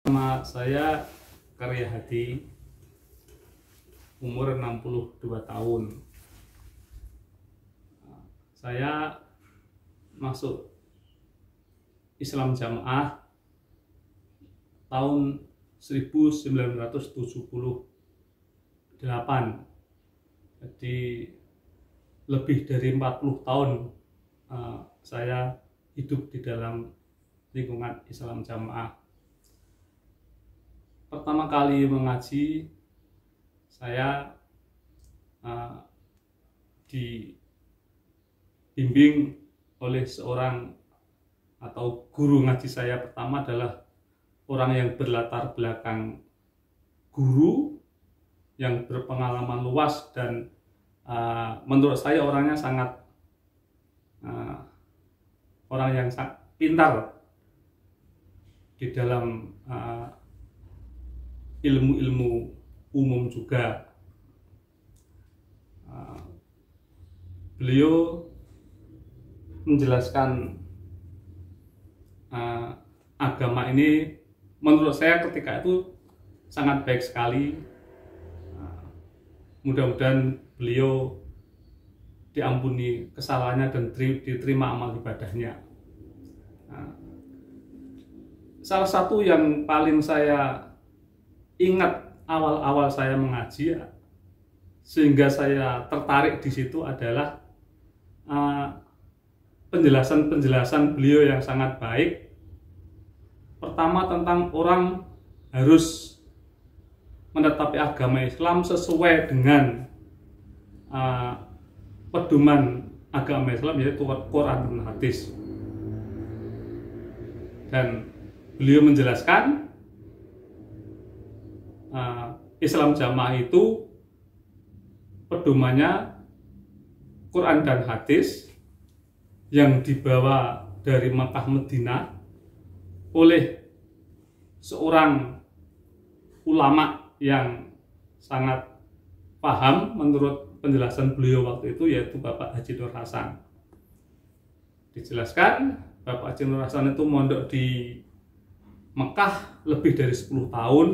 Nama saya Karya Hadi, umur 62 tahun. Saya masuk Islam Jamaah tahun 1978. Jadi lebih dari 40 tahun saya hidup di dalam lingkungan Islam Jamaah. Pertama kali mengaji, saya dibimbing oleh seorang atau guru ngaji saya pertama adalah orang yang berlatar belakang guru, yang berpengalaman luas dan menurut saya orangnya sangat orang yang sangat pintar di dalam ilmu-ilmu umum juga. Beliau menjelaskan agama ini menurut saya ketika itu sangat baik sekali. Mudah-mudahan beliau diampuni kesalahannya dan diterima amal ibadahnya. Salah satu yang paling saya ingat awal-awal saya mengaji, sehingga saya tertarik di situ adalah penjelasan-penjelasan beliau yang sangat baik. Pertama, tentang orang harus menetapi agama Islam sesuai dengan pedoman agama Islam, yaitu Quran dan hadis. Dan beliau menjelaskan Islam Jamaah itu pedomannya Quran dan hadis yang dibawa dari Makkah Madinah oleh seorang ulama yang sangat paham menurut penjelasan beliau waktu itu, yaitu Bapak Haji Nur Hasan. Dijelaskan Bapak Haji Nur Hasan itu mondok di Mekah lebih dari 10 tahun,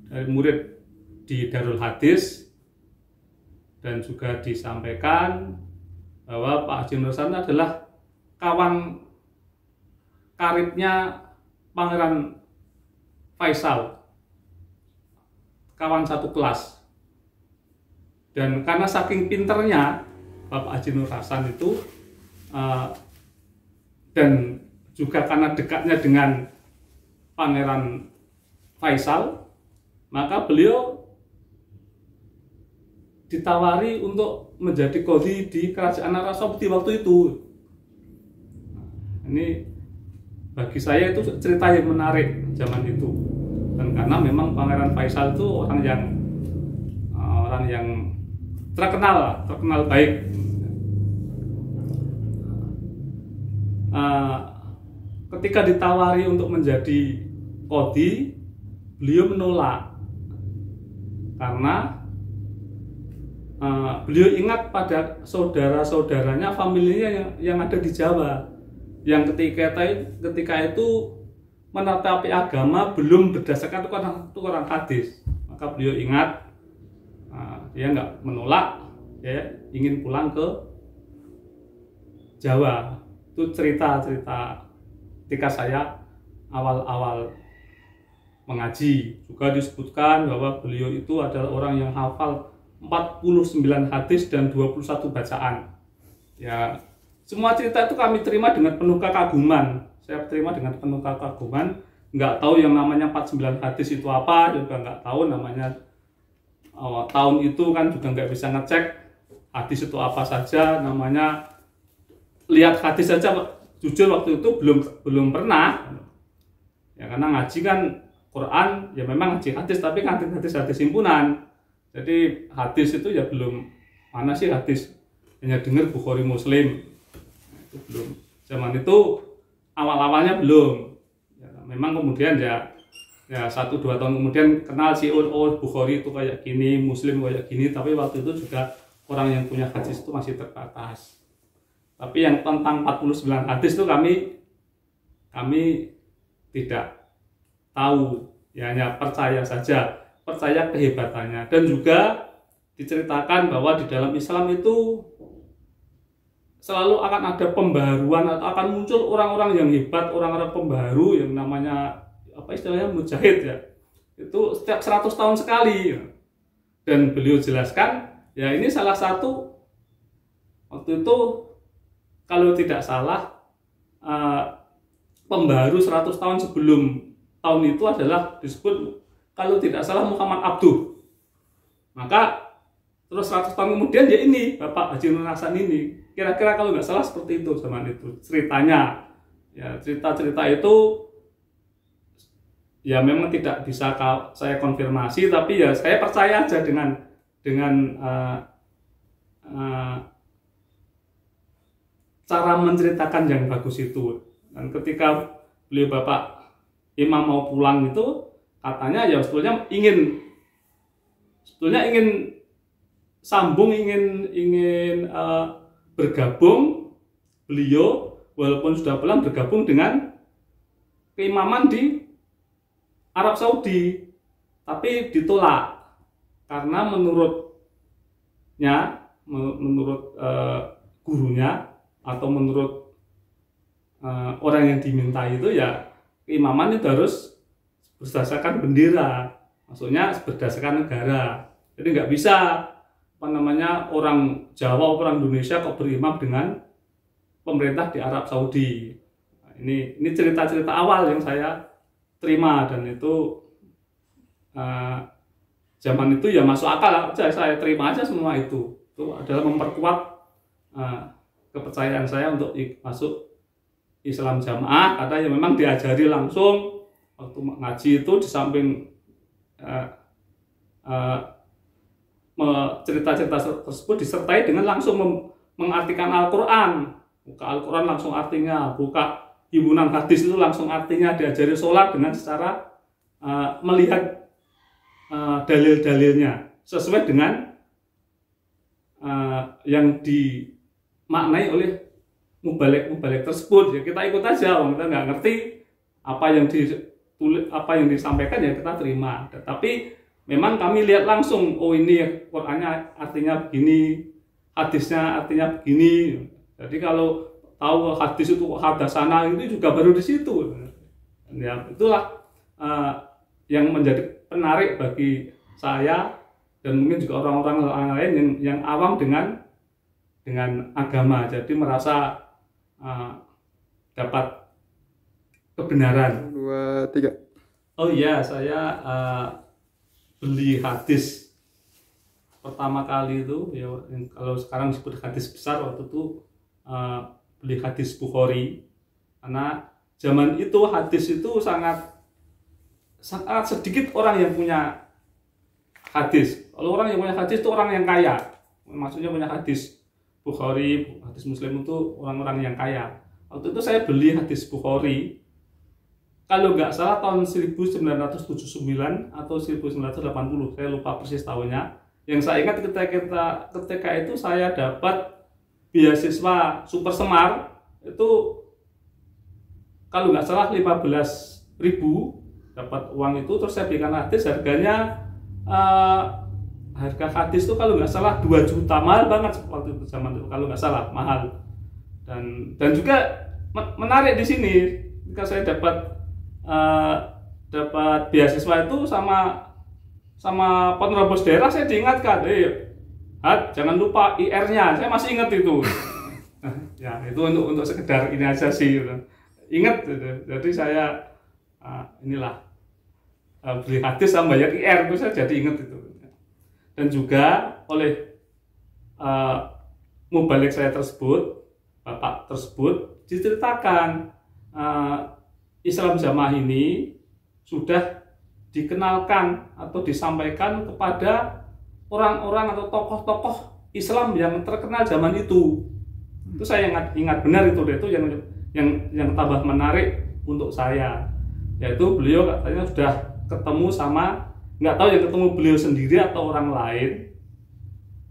dari murid di Darul Hadis, dan juga disampaikan bahwa Pak Haji Nur Hasan adalah kawan karibnya Pangeran Faisal, kawan satu kelas. Dan karena saking pinternya Bapak Haji Nur Hasan itu dan juga karena dekatnya dengan Pangeran Faisal, maka beliau ditawari untuk menjadi qadhi di kerajaan Arab Saudi waktu itu. Ini bagi saya itu cerita yang menarik zaman itu. Dan karena memang Pangeran Faisal itu orang yang terkenal baik. Ketika ditawari untuk menjadi qadhi, beliau menolak karena beliau ingat pada saudara-saudaranya, familinya yang ada di Jawa, yang ketika itu menetapi agama belum berdasarkan Quran hadis. Maka beliau ingat, dia nggak menolak, ya, ingin pulang ke Jawa. Itu cerita-cerita ketika saya awal-awal mengaji. Juga disebutkan bahwa beliau itu adalah orang yang hafal 49 hadis dan 21 bacaan. Ya, semua cerita itu kami terima dengan penuh kekaguman. Saya terima dengan penuh kekaguman. Nggak tahu yang namanya 49 hadis itu apa, juga nggak tahu namanya tahun itu kan juga nggak bisa ngecek hadis itu apa saja namanya. Lihat hadis saja jujur waktu itu belum pernah. Ya, karena ngaji kan Quran, ya memang ngaji hadis, tapi kan hadis himpunan. Jadi hadis itu ya belum, mana sih hadis, hanya dengar Bukhari Muslim. Nah, itu belum. Zaman itu awal-awalnya belum. Ya, memang kemudian ya 1-2 tahun kemudian kenal sih, oh Bukhari itu kayak gini, Muslim kayak gini, tapi waktu itu juga orang yang punya hadis itu masih terbatas. Tapi yang tentang 49 hadis itu kami tidak tahu, ya hanya percaya saja, percaya kehebatannya. Dan juga diceritakan bahwa di dalam Islam itu selalu akan ada pembaharuan atau akan muncul orang-orang yang hebat, orang-orang pembaharu yang namanya apa istilahnya mujahid ya. Itu setiap 100 tahun sekali. Dan beliau jelaskan, ya ini salah satu waktu itu kalau tidak salah pembaharu 100 tahun sebelum tahun itu adalah disebut kalau tidak salah Muhammad Abduh. Maka terus 100 tahun kemudian ya ini Bapak Haji Nur Hasan ini. Kira-kira kalau nggak salah seperti itu zaman itu ceritanya. Ya cerita-cerita itu ya memang tidak bisa saya konfirmasi, tapi ya saya percaya aja dengan cara menceritakan yang bagus itu. Dan ketika beliau Bapak Imam mau pulang itu katanya ya sebetulnya ingin sambung, ingin bergabung beliau walaupun sudah pulang, bergabung dengan keimaman di Arab Saudi, tapi ditolak karena menurut gurunya atau menurut orang yang dimintai itu ya keimaman itu harus berdasarkan bendera, maksudnya berdasarkan negara. Jadi nggak bisa orang Jawa, orang Indonesia kok berimam dengan pemerintah di Arab Saudi. Nah, ini cerita-cerita awal yang saya terima, dan itu zaman itu ya masuk akal aja, saya terima aja semua itu adalah memperkuat kepercayaan saya untuk masuk Islam jamaah, karena ya memang diajari langsung waktu ngaji itu di samping cerita-cerita tersebut disertai dengan langsung mengartikan Al-Quran, buka Al-Quran langsung artinya, buka himpunan hadis itu langsung artinya, diajari sholat dengan secara melihat dalil-dalilnya sesuai dengan yang dimaknai oleh mubalik tersebut. Ya kita ikut aja, kita nggak ngerti apa yang disampaikan ya kita terima. Tapi memang kami lihat langsung, oh ini Qurannya artinya begini, hadisnya artinya begini. Jadi kalau tahu hadis itu hadasana itu juga baru di situ. Ya itulah yang menjadi penarik bagi saya dan mungkin juga orang-orang lain yang awam dengan agama. Jadi merasa dapat kebenaran. 2, 3. Oh iya, saya beli hadis pertama kali itu ya, kalau sekarang disebut hadis besar, waktu itu beli hadis Bukhari, karena zaman itu hadis itu sangat sedikit orang yang punya hadis. Kalau orang yang punya hadis itu orang yang kaya, maksudnya punya hadis Bukhari, hadis Muslim itu orang-orang yang kaya. Waktu itu saya beli hadis Bukhari, kalau nggak salah tahun 1979 atau 1980, saya lupa persis tahunnya. Yang saya ingat ketika itu saya dapat beasiswa Super Semar, itu kalau nggak salah 15.000 dapat uang itu. Terus saya belikan hadis, harganya harga hadis itu kalau nggak salah 2 juta, mahal banget waktu itu, zaman itu kalau nggak salah mahal. Dan juga menarik di sini ketika saya dapat beasiswa itu sama penerobos daerah, saya diingatkan, jangan lupa IR-nya. Saya masih ingat itu. Ya itu untuk sekedar ini aja sih, ingat. Jadi saya inilah beli hadis sama bayar IR, itu saya jadi ingat itu. Dan juga oleh mubalik saya tersebut, bapak tersebut, diceritakan Islam jamaah ini sudah dikenalkan atau disampaikan kepada orang-orang atau tokoh-tokoh Islam yang terkenal zaman itu. Itu saya ingat benar itu yang tambah menarik untuk saya, yaitu beliau katanya sudah ketemu sama, nggak tahu yang ketemu beliau sendiri atau orang lain,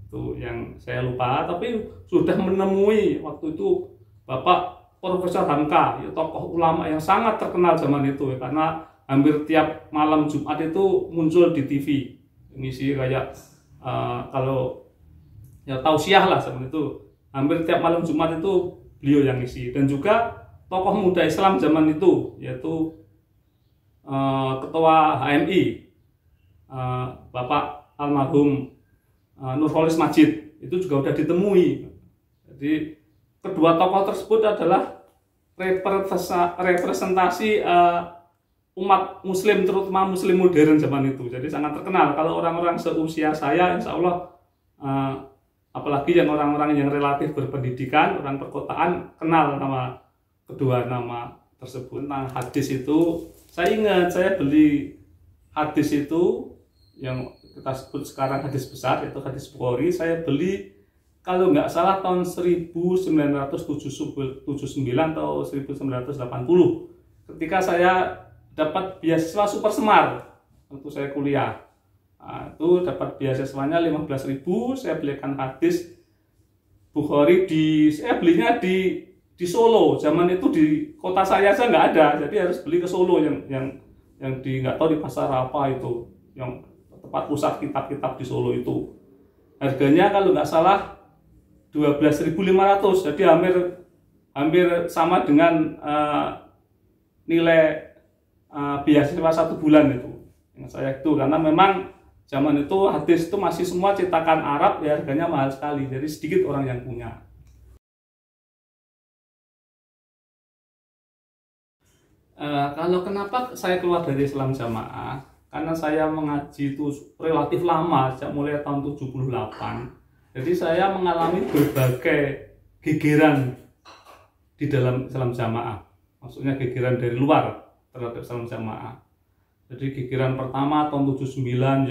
itu yang saya lupa, tapi sudah menemui waktu itu Bapak Profesor Hamka, ya, tokoh ulama yang sangat terkenal zaman itu, ya, karena hampir tiap malam Jumat itu muncul di TV ngisi kayak kalau ya tausiah lah seperti itu. Hampir tiap malam Jumat itu beliau yang ngisi. Dan juga tokoh muda Islam zaman itu, yaitu ketua HMI Bapak almarhum Nurholis Majid, itu juga sudah ditemui. Jadi kedua tokoh tersebut adalah representasi umat muslim, terutama muslim modern zaman itu. Jadi sangat terkenal. Kalau orang-orang seusia saya, insya Allah, apalagi yang orang-orang yang relatif berpendidikan, orang perkotaan, kenal nama kedua nama tersebut. Tentang hadis itu, saya ingat saya beli hadis itu yang kita sebut sekarang hadis besar, yaitu hadis Bukhari. Saya beli kalau nggak salah tahun 1979 atau 1980, ketika saya dapat beasiswa Super Semar waktu saya kuliah. Nah, itu dapat beasiswanya 15.000. Saya belikan hadis Bukhari saya belinya di Solo. Zaman itu di kota saya aja nggak ada, jadi harus beli ke Solo yang di nggak tahu di pasar apa itu, yang tempat pusat kitab-kitab di Solo itu. Harganya kalau nggak salah 12.500, jadi hampir sama dengan nilai beasiswa 1 bulan itu yang saya itu, karena memang zaman itu hadis itu masih semua cetakan Arab, ya harganya mahal sekali, jadi sedikit orang yang punya. Kalau kenapa saya keluar dari Islam Jamaah, karena saya mengaji itu relatif lama, sejak mulai tahun 78. Jadi saya mengalami berbagai gegeran di dalam Islam Jamaah, maksudnya gegeran dari luar terhadap Islam Jamaah. Jadi gegeran pertama tahun 79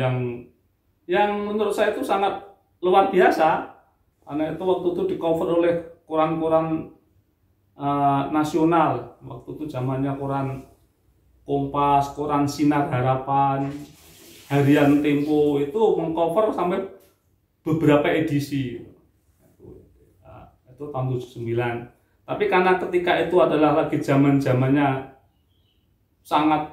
yang menurut saya itu sangat luar biasa, karena itu waktu itu di cover oleh koran-koran nasional. Waktu itu zamannya koran Kompas, koran Sinar Harapan, Harian Tempo, itu mengcover sampai beberapa edisi. Itu tahun 79. Tapi karena ketika itu adalah lagi zaman-zamannya sangat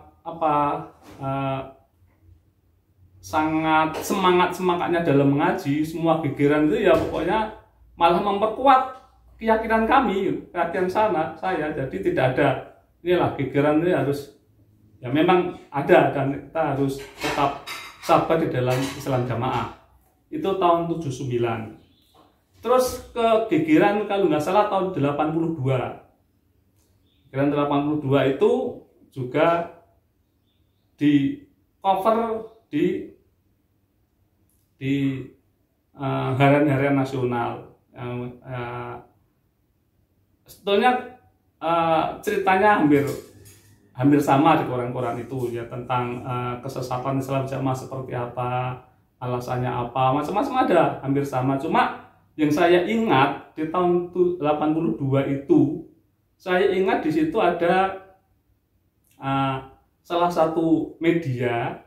sangat semangatnya dalam mengaji, semua gegeran itu ya pokoknya malah memperkuat keyakinan kami, keyakinan saya. Jadi tidak ada, inilah gegeran ini harus, ya memang ada, dan kita harus tetap sabar di dalam Islam Jamaah. Itu tahun 79. Terus ke gegeran kalau nggak salah tahun 82. Gegeran 82 itu juga di cover di harian-harian nasional. Sebetulnya ceritanya hampir sama di koran-koran itu, ya, tentang kesesatan Islam Jamaah seperti apa, alasannya apa, macam-macam ada, hampir sama. Cuma yang saya ingat di tahun 82 itu, saya ingat di situ ada salah satu media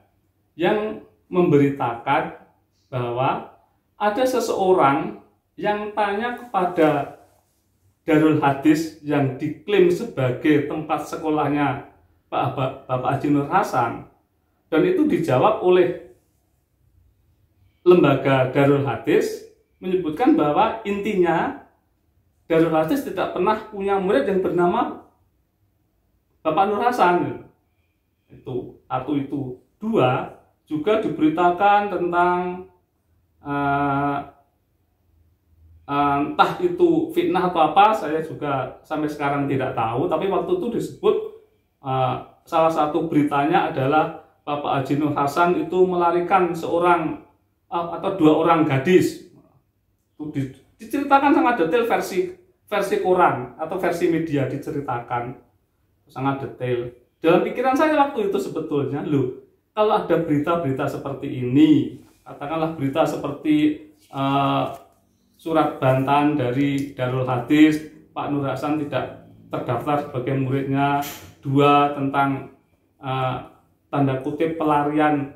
yang memberitakan bahwa ada seseorang yang tanya kepada Darul Hadis yang diklaim sebagai tempat sekolahnya Bapak Haji Nur Hasan, dan itu dijawab oleh lembaga Darul Hadis, menyebutkan bahwa intinya Darul Hadis tidak pernah punya murid yang bernama Bapak Nur Hasan. Itu satu. Itu dua, juga diberitakan tentang entah itu fitnah atau apa, saya juga sampai sekarang tidak tahu. Tapi waktu itu disebut salah satu beritanya adalah Bapak Haji Nur Hasan itu melarikan seorang atau 2 orang gadis. Itu diceritakan sangat detail, versi koran atau versi media diceritakan sangat detail. Dalam pikiran saya waktu itu sebetulnya, kalau ada berita-berita seperti ini, katakanlah berita seperti surat bantahan dari Darul Hadis, Pak Nur Hasan tidak terdaftar sebagai muridnya, 2 tentang tanda kutip pelarian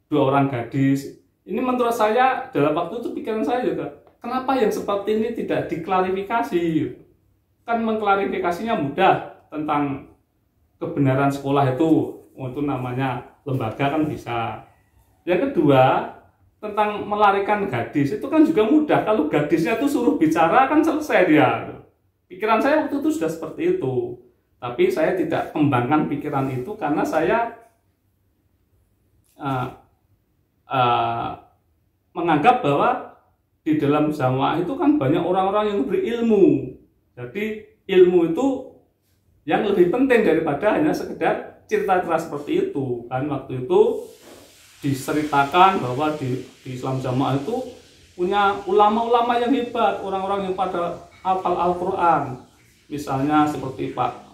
2 orang gadis. Ini menurut saya dalam waktu itu pikiran saya juga, kenapa yang seperti ini tidak diklarifikasi? Kan mengklarifikasinya mudah, tentang kebenaran sekolah itu Oh, itu namanya lembaga kan bisa. Yang kedua, tentang melarikan gadis itu kan juga mudah. Kalau gadisnya tuh suruh bicara kan selesai dia. Pikiran saya waktu itu sudah seperti itu. Tapi saya tidak kembangkan pikiran itu karena saya menganggap bahwa di dalam jamaah itu kan banyak orang-orang yang berilmu. Jadi ilmu itu yang lebih penting daripada hanya sekedar cerita-cerita seperti itu. Kan waktu itu diceritakan bahwa di Islam jamaah itu punya ulama-ulama yang hebat, orang-orang yang pada hafal Al-Quran. Misalnya seperti Pak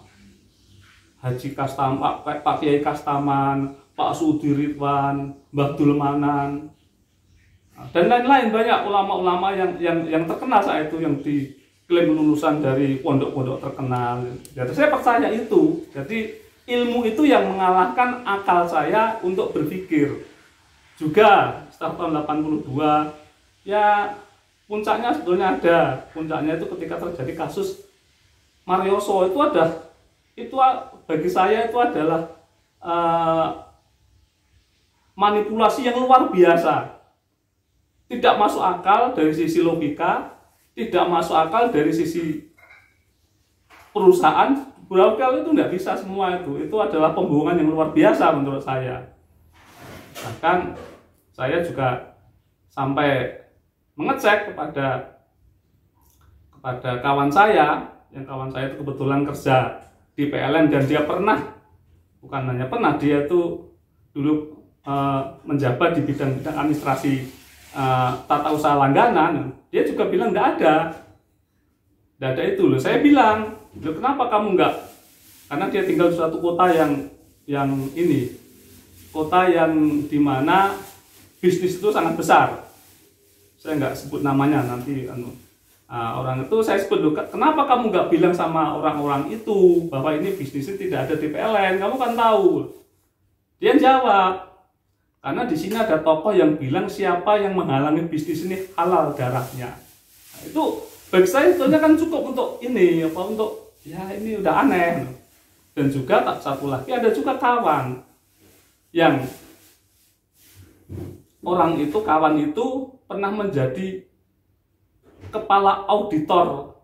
Haji Kastaman, Pak Kiai Kastaman, Pak Sudi Ridwan, Mbah Dulmanan, dan lain-lain, banyak ulama-ulama yang terkenal saat itu, yang diklaim lulusan dari pondok-pondok terkenal. Jadi saya percaya itu. Jadi ilmu itu yang mengalahkan akal saya untuk berpikir. Juga setelah tahun 82 ya puncaknya sebetulnya ada. Puncaknya itu ketika terjadi kasus Marioso. Itu bagi saya itu adalah manipulasi yang luar biasa. Tidak masuk akal dari sisi logika, tidak masuk akal dari sisi perusahaan. Beberapa itu tidak bisa semua itu. Itu adalah pembohongan yang luar biasa menurut saya. Bahkan saya juga sampai mengecek kepada kawan saya, yang kawan saya itu kebetulan kerja di PLN dan dia pernah, bukan hanya pernah, dia itu dulu menjabat di bidang administrasi tata usaha langganan. Dia juga bilang tidak ada itu loh. Saya bilang, loh kenapa kamu enggak? Karena dia tinggal di suatu kota yang ini, kota yang dimana bisnis itu sangat besar. Saya nggak sebut namanya nanti. Orang itu saya sebut, loh, kenapa kamu nggak bilang sama orang-orang itu bahwa ini bisnisnya tidak ada di PLN? Kamu kan tahu. Dia jawab, karena di sini ada tokoh yang bilang siapa yang menghalangi bisnis ini halal darahnya. Nah, itu bagi saya sebetulnya kan cukup untuk ini, untuk ya ini udah aneh. Dan juga tak satu lagi, ada juga kawan yang kawan itu pernah menjadi kepala auditor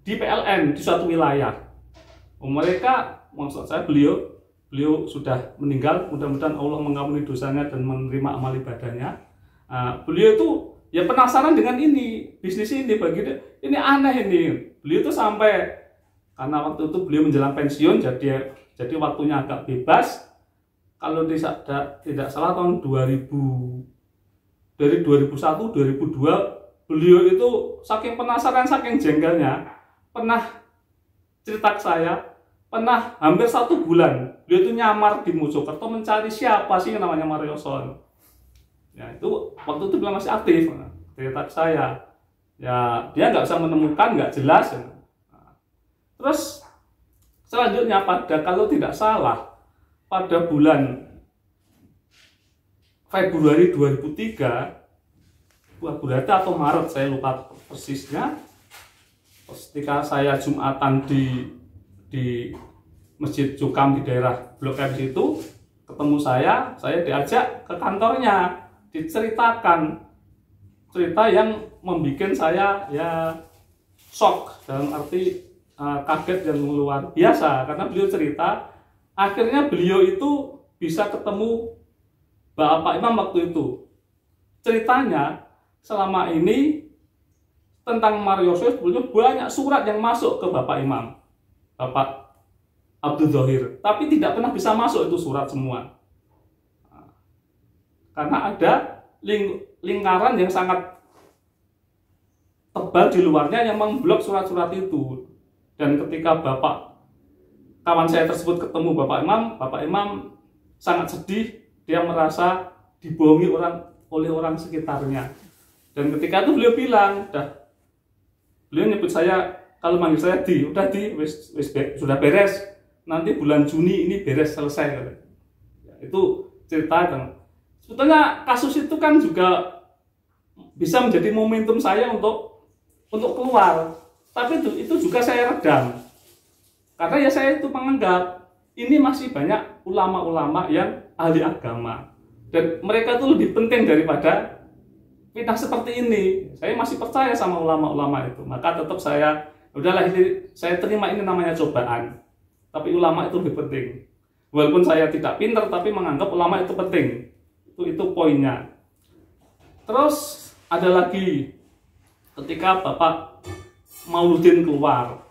di PLN di suatu wilayah. Mereka, maksud saya beliau sudah meninggal, mudah-mudahan Allah mengampuni dosanya dan menerima amal ibadahnya. Beliau itu ya penasaran dengan ini, bisnis ini, bagi dia ini aneh ini. Beliau itu sampai, karena waktu itu beliau menjelang pensiun, jadi waktunya agak bebas. Kalau tidak salah tahun 2000, dari 2001 2002, beliau itu saking penasaran, saking jengkelnya, pernah cerita ke saya, pernah hampir 1 bulan dia itu nyamar di Mojokerto mencari siapa sih yang namanya Marioso. Ya itu waktu itu belum masih aktif. Cerita saya, ya dia nggak bisa menemukan, nggak jelas. Terus selanjutnya kalau tidak salah pada bulan Februari 2003, Februari atau Maret, saya lupa persisnya, ketika saya Jumatan di Masjid Cukam di daerah Blok M situ, ketemu saya diajak ke kantornya, diceritakan cerita yang membuat saya ya shock, dalam arti kaget dan luar biasa, karena beliau cerita akhirnya beliau itu bisa ketemu Bapak Imam waktu itu. Ceritanya selama ini tentang Marioso sebetulnya banyak surat yang masuk ke Bapak Imam, Bapak Abdul Zohir, tapi tidak pernah bisa masuk itu surat semua. Karena ada lingkaran yang sangat tebal di luarnya yang memblok surat-surat itu. Dan ketika kawan saya tersebut ketemu Bapak Imam sangat sedih, dia merasa dibohongi oleh orang sekitarnya. Dan ketika itu beliau bilang, beliau nyebut saya, kalau manggil saya sudah beres. Nanti bulan Juni ini beres, selesai. Itu cerita. Sebetulnya kasus itu kan juga bisa menjadi momentum saya untuk keluar. Tapi itu juga saya redam. Karena ya saya itu menganggap ini masih banyak ulama-ulama yang ahli agama, dan mereka itu lebih penting daripada fitnah seperti ini. Saya masih percaya sama ulama-ulama itu, maka tetap saya udahlah, ini saya terima, ini namanya cobaan, tapi ulama itu lebih penting. Walaupun saya tidak pintar, tapi menganggap ulama itu penting. Itu poinnya. Terus ada lagi, ketika Bapak Mauludin keluar,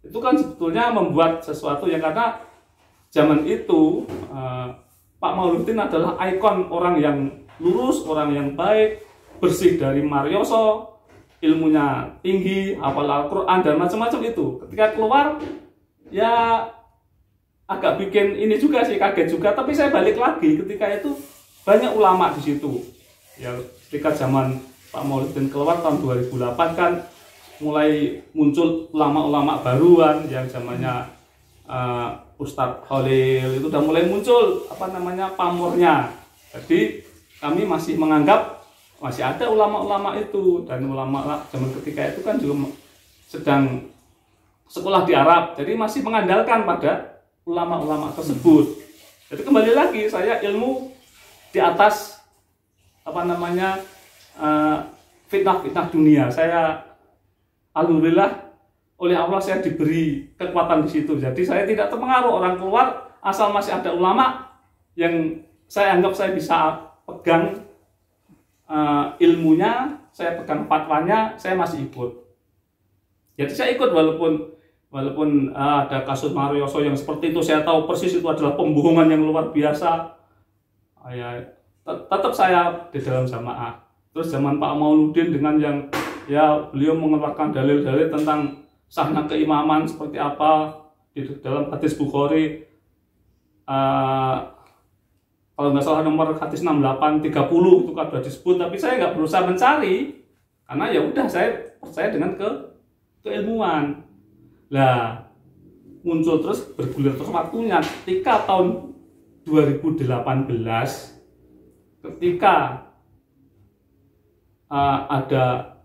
itu kan sebetulnya membuat sesuatu yang, karena zaman itu Pak Mauludin adalah ikon orang yang lurus, orang yang baik, bersih dari marioso, ilmunya tinggi, hafal Al-Quran dan macam-macam itu. Ketika keluar, ya agak bikin ini juga sih, kaget juga. Tapi saya balik lagi, ketika itu banyak ulama di situ. Ya, ketika zaman Pak Mauludin keluar tahun 2008 kan mulai muncul ulama-ulama baruan yang zamannya Ustadz Khalil itu udah mulai muncul pamornya. Jadi kami masih menganggap masih ada ulama-ulama itu, dan ulama zaman ketika itu kan juga sedang sekolah di Arab, jadi masih mengandalkan pada ulama-ulama tersebut. Jadi kembali lagi, saya ilmu di atas fitnah-fitnah dunia. Saya alhamdulillah oleh Allah saya diberi kekuatan di situ. Jadi saya tidak terpengaruh orang keluar, asal masih ada ulama yang saya anggap saya bisa pegang ilmunya, saya pegang fatwanya, saya masih ikut. Jadi saya ikut walaupun ada kasus marioso yang seperti itu, saya tahu persis itu adalah pembohongan yang luar biasa. Ya, tetap saya di dalam jamaah. Terus zaman Pak Mauludin dengan yang ya beliau mengeluarkan dalil-dalil tentang sahnya keimaman seperti apa di dalam hadis Bukhari, kalau nggak salah nomor hadis 6830 itu kan sudah disebut, tapi saya nggak berusaha mencari karena ya udah saya percaya dengan keilmuan. Lah muncul terus, bergulir terus waktunya ketika tahun 2018, ketika ada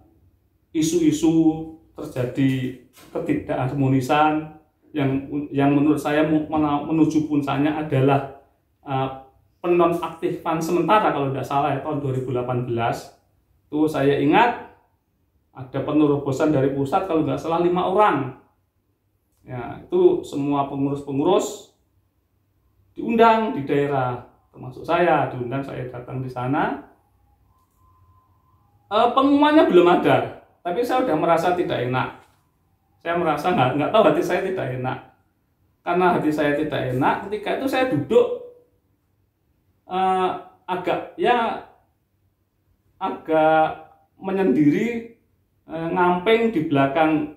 isu-isu terjadi ketidakharmonisan yang menurut saya menuju puncaknya adalah penonaktifan sementara, kalau tidak salah ya, tahun 2018 itu saya ingat ada penerobosan dari pusat, kalau nggak salah 5 orang ya, itu semua pengurus-pengurus diundang di daerah, termasuk saya diundang, saya datang di sana. Pengumumannya belum ada, tapi saya sudah merasa tidak enak. Saya merasa nggak tahu, hati saya tidak enak. Karena hati saya tidak enak, ketika itu saya duduk agak menyendiri, ngamping di belakang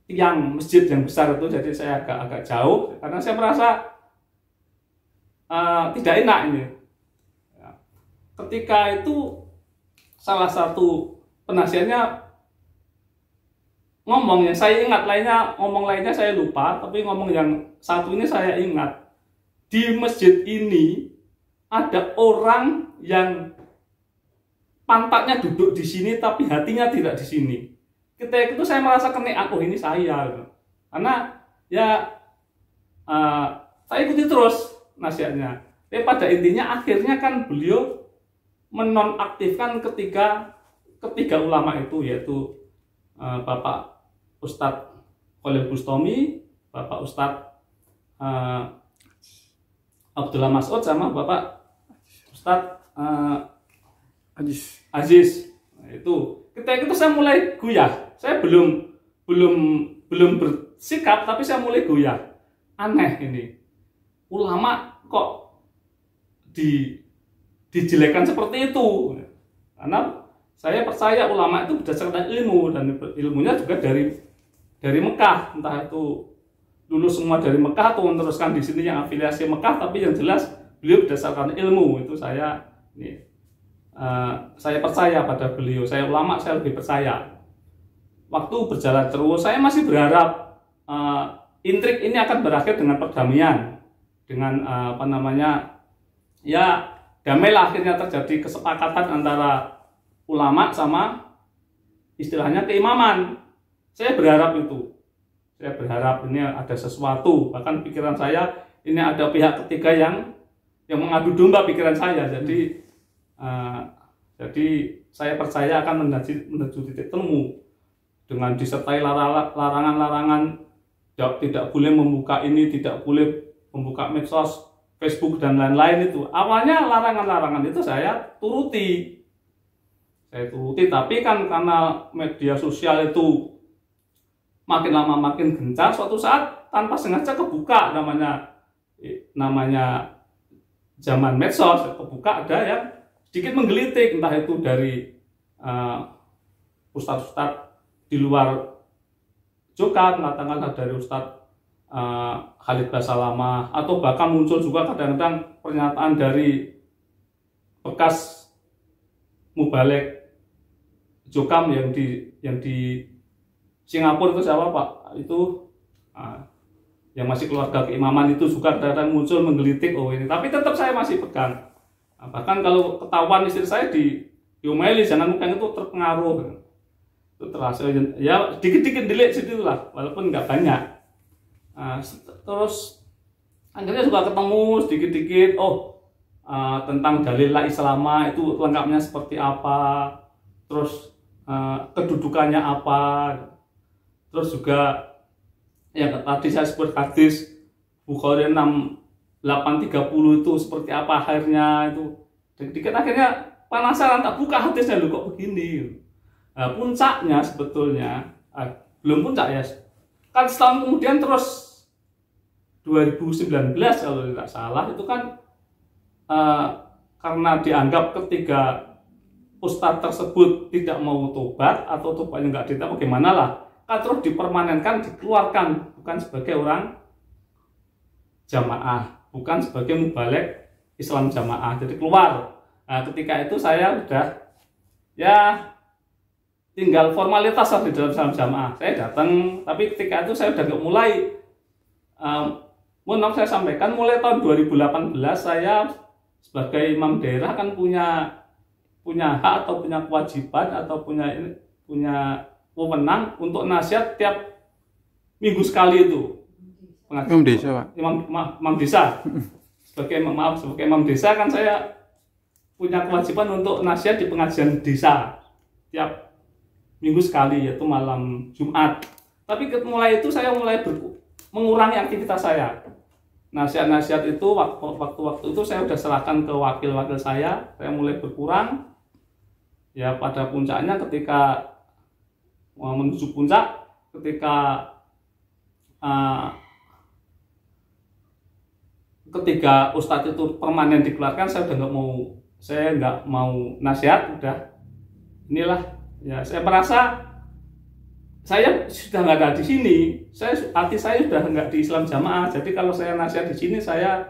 tiang masjid yang besar itu. Jadi saya agak jauh karena saya merasa tidak enak ini. Ketika itu salah satu penasihatnya ngomong yang saya ingat, ngomong lainnya saya lupa, tapi ngomong yang satu ini saya ingat. Di masjid ini ada orang yang pantatnya duduk di sini tapi hatinya tidak di sini. Ketika itu saya merasa kena, ini saya. Karena ya saya ikuti terus nasihatnya. Tapi pada intinya akhirnya kan beliau menonaktifkan ketiga ulama itu, yaitu Bapak Ustadz Khalil Bustami, Bapak Ustadz Abdullah Mas'ud, sama Bapak Ustadz Aziz. Nah, itu ketika itu saya mulai goyah. Saya belum bersikap, tapi saya mulai goyah. Aneh ini, ulama kok dijelekan seperti itu. Karena saya percaya ulama itu berdasarkan ilmu, dan ilmunya juga dari Mekah, entah itu lulus semua dari Mekah atau meneruskan di sini yang afiliasi Mekah, tapi yang jelas beliau berdasarkan ilmu. Itu saya percaya pada beliau. Saya ulama, saya lebih percaya. Waktu berjalan terus, saya masih berharap intrik ini akan berakhir dengan perdamaian, dengan damailah akhirnya terjadi kesepakatan antara ulama sama istilahnya keimaman. Saya berharap itu. Saya berharap ini ada sesuatu, bahkan pikiran saya ini ada pihak ketiga yang mengadu domba pikiran saya. Jadi saya percaya akan menuju titik temu dengan disertai larangan-larangan, tidak boleh membuka ini, tidak boleh membuka medsos, Facebook dan lain-lain itu. Awalnya larangan-larangan itu saya turuti, tapi kan karena media sosial itu makin lama makin gencar, suatu saat tanpa sengaja kebuka, namanya zaman medsos, kebuka ada yang sedikit menggelitik, entah itu dari ustadz-ustadz di luar Jokam, katakanlah dari Ustadz Khalid Basalamah, atau bahkan muncul juga kadang-kadang pernyataan dari bekas mubalek Jokam yang di Singapura itu siapa Pak? Itu yang masih keluarga keimaman itu juga kadang-kadang muncul menggelitik ini. Tapi tetap saya masih pegang. Bahkan kalau ketahuan istri saya diomeli, jangan mungkin itu terpengaruh. Itu terasa ya dikit-dikit delete situ lah, walaupun nggak banyak. Terus akhirnya juga ketemu sedikit-dikit tentang dalil la islama itu lengkapnya seperti apa, terus kedudukannya apa, terus juga ya tadi saya sebut hadis Bukhari 6830 itu seperti apa akhirnya itu. Dikit akhirnya penasaran, tak buka hadisnya, loh kok begini. Puncaknya sebetulnya belum puncak ya, kan setahun kemudian terus 2019 kalau tidak salah itu kan karena dianggap ketiga ustadz tersebut tidak mau tobat atau tobatnya nggak diterima, bagaimana lah, kan terus dipermanenkan, dikeluarkan, bukan sebagai orang jamaah, bukan sebagai mubalek Islam jamaah, jadi keluar. Ketika itu saya udah ya tinggal formalitas di dalam Islam jamaah, saya datang, tapi ketika itu saya udah nggak mulai. Mohon maaf saya sampaikan, mulai tahun 2018 saya sebagai imam daerah kan punya hak atau punya kewajiban atau punya wewenang untuk nasihat tiap minggu sekali itu. Imam desa, Pak. Imam desa. Sebagai imam desa kan saya punya kewajiban untuk nasihat di pengajian desa tiap minggu sekali, yaitu malam Jumat. Tapi mulai itu saya mulai mengurangi aktivitas saya. Nasihat-nasihat itu waktu-waktu itu saya sudah serahkan ke wakil-wakil saya mulai berkurang. Ya pada puncaknya ketika menuju puncak, ketika ustadz itu permanen dikeluarkan, saya nggak mau nasihat, udah inilah ya, saya merasa saya sudah nggak ada di sini, hati saya sudah nggak di Islam jamaah. Jadi kalau saya nasihat di sini saya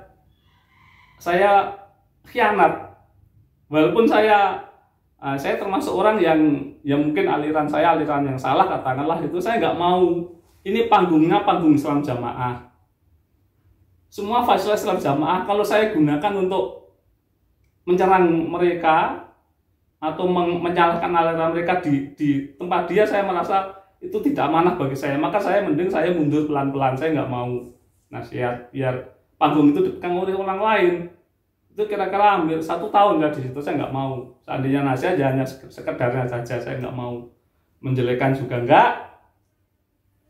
khianat, walaupun saya termasuk orang yang mungkin aliran yang salah katakanlah itu, saya nggak mau ini panggungnya panggung Islam jamaah. Semua fasilitas Islam jamaah kalau saya gunakan untuk menyerang mereka atau menyalahkan aliran mereka di tempat dia, saya merasa itu tidak amanah bagi saya. Maka saya mending saya mundur pelan-pelan, saya nggak mau nasihat biar panggung itu dipegang oleh orang lain. Itu kira-kira hampir 1 tahun ya di situ, saya nggak mau. Seandainya nasihat ya hanya sekedarnya saja, saya nggak mau menjelekan juga enggak.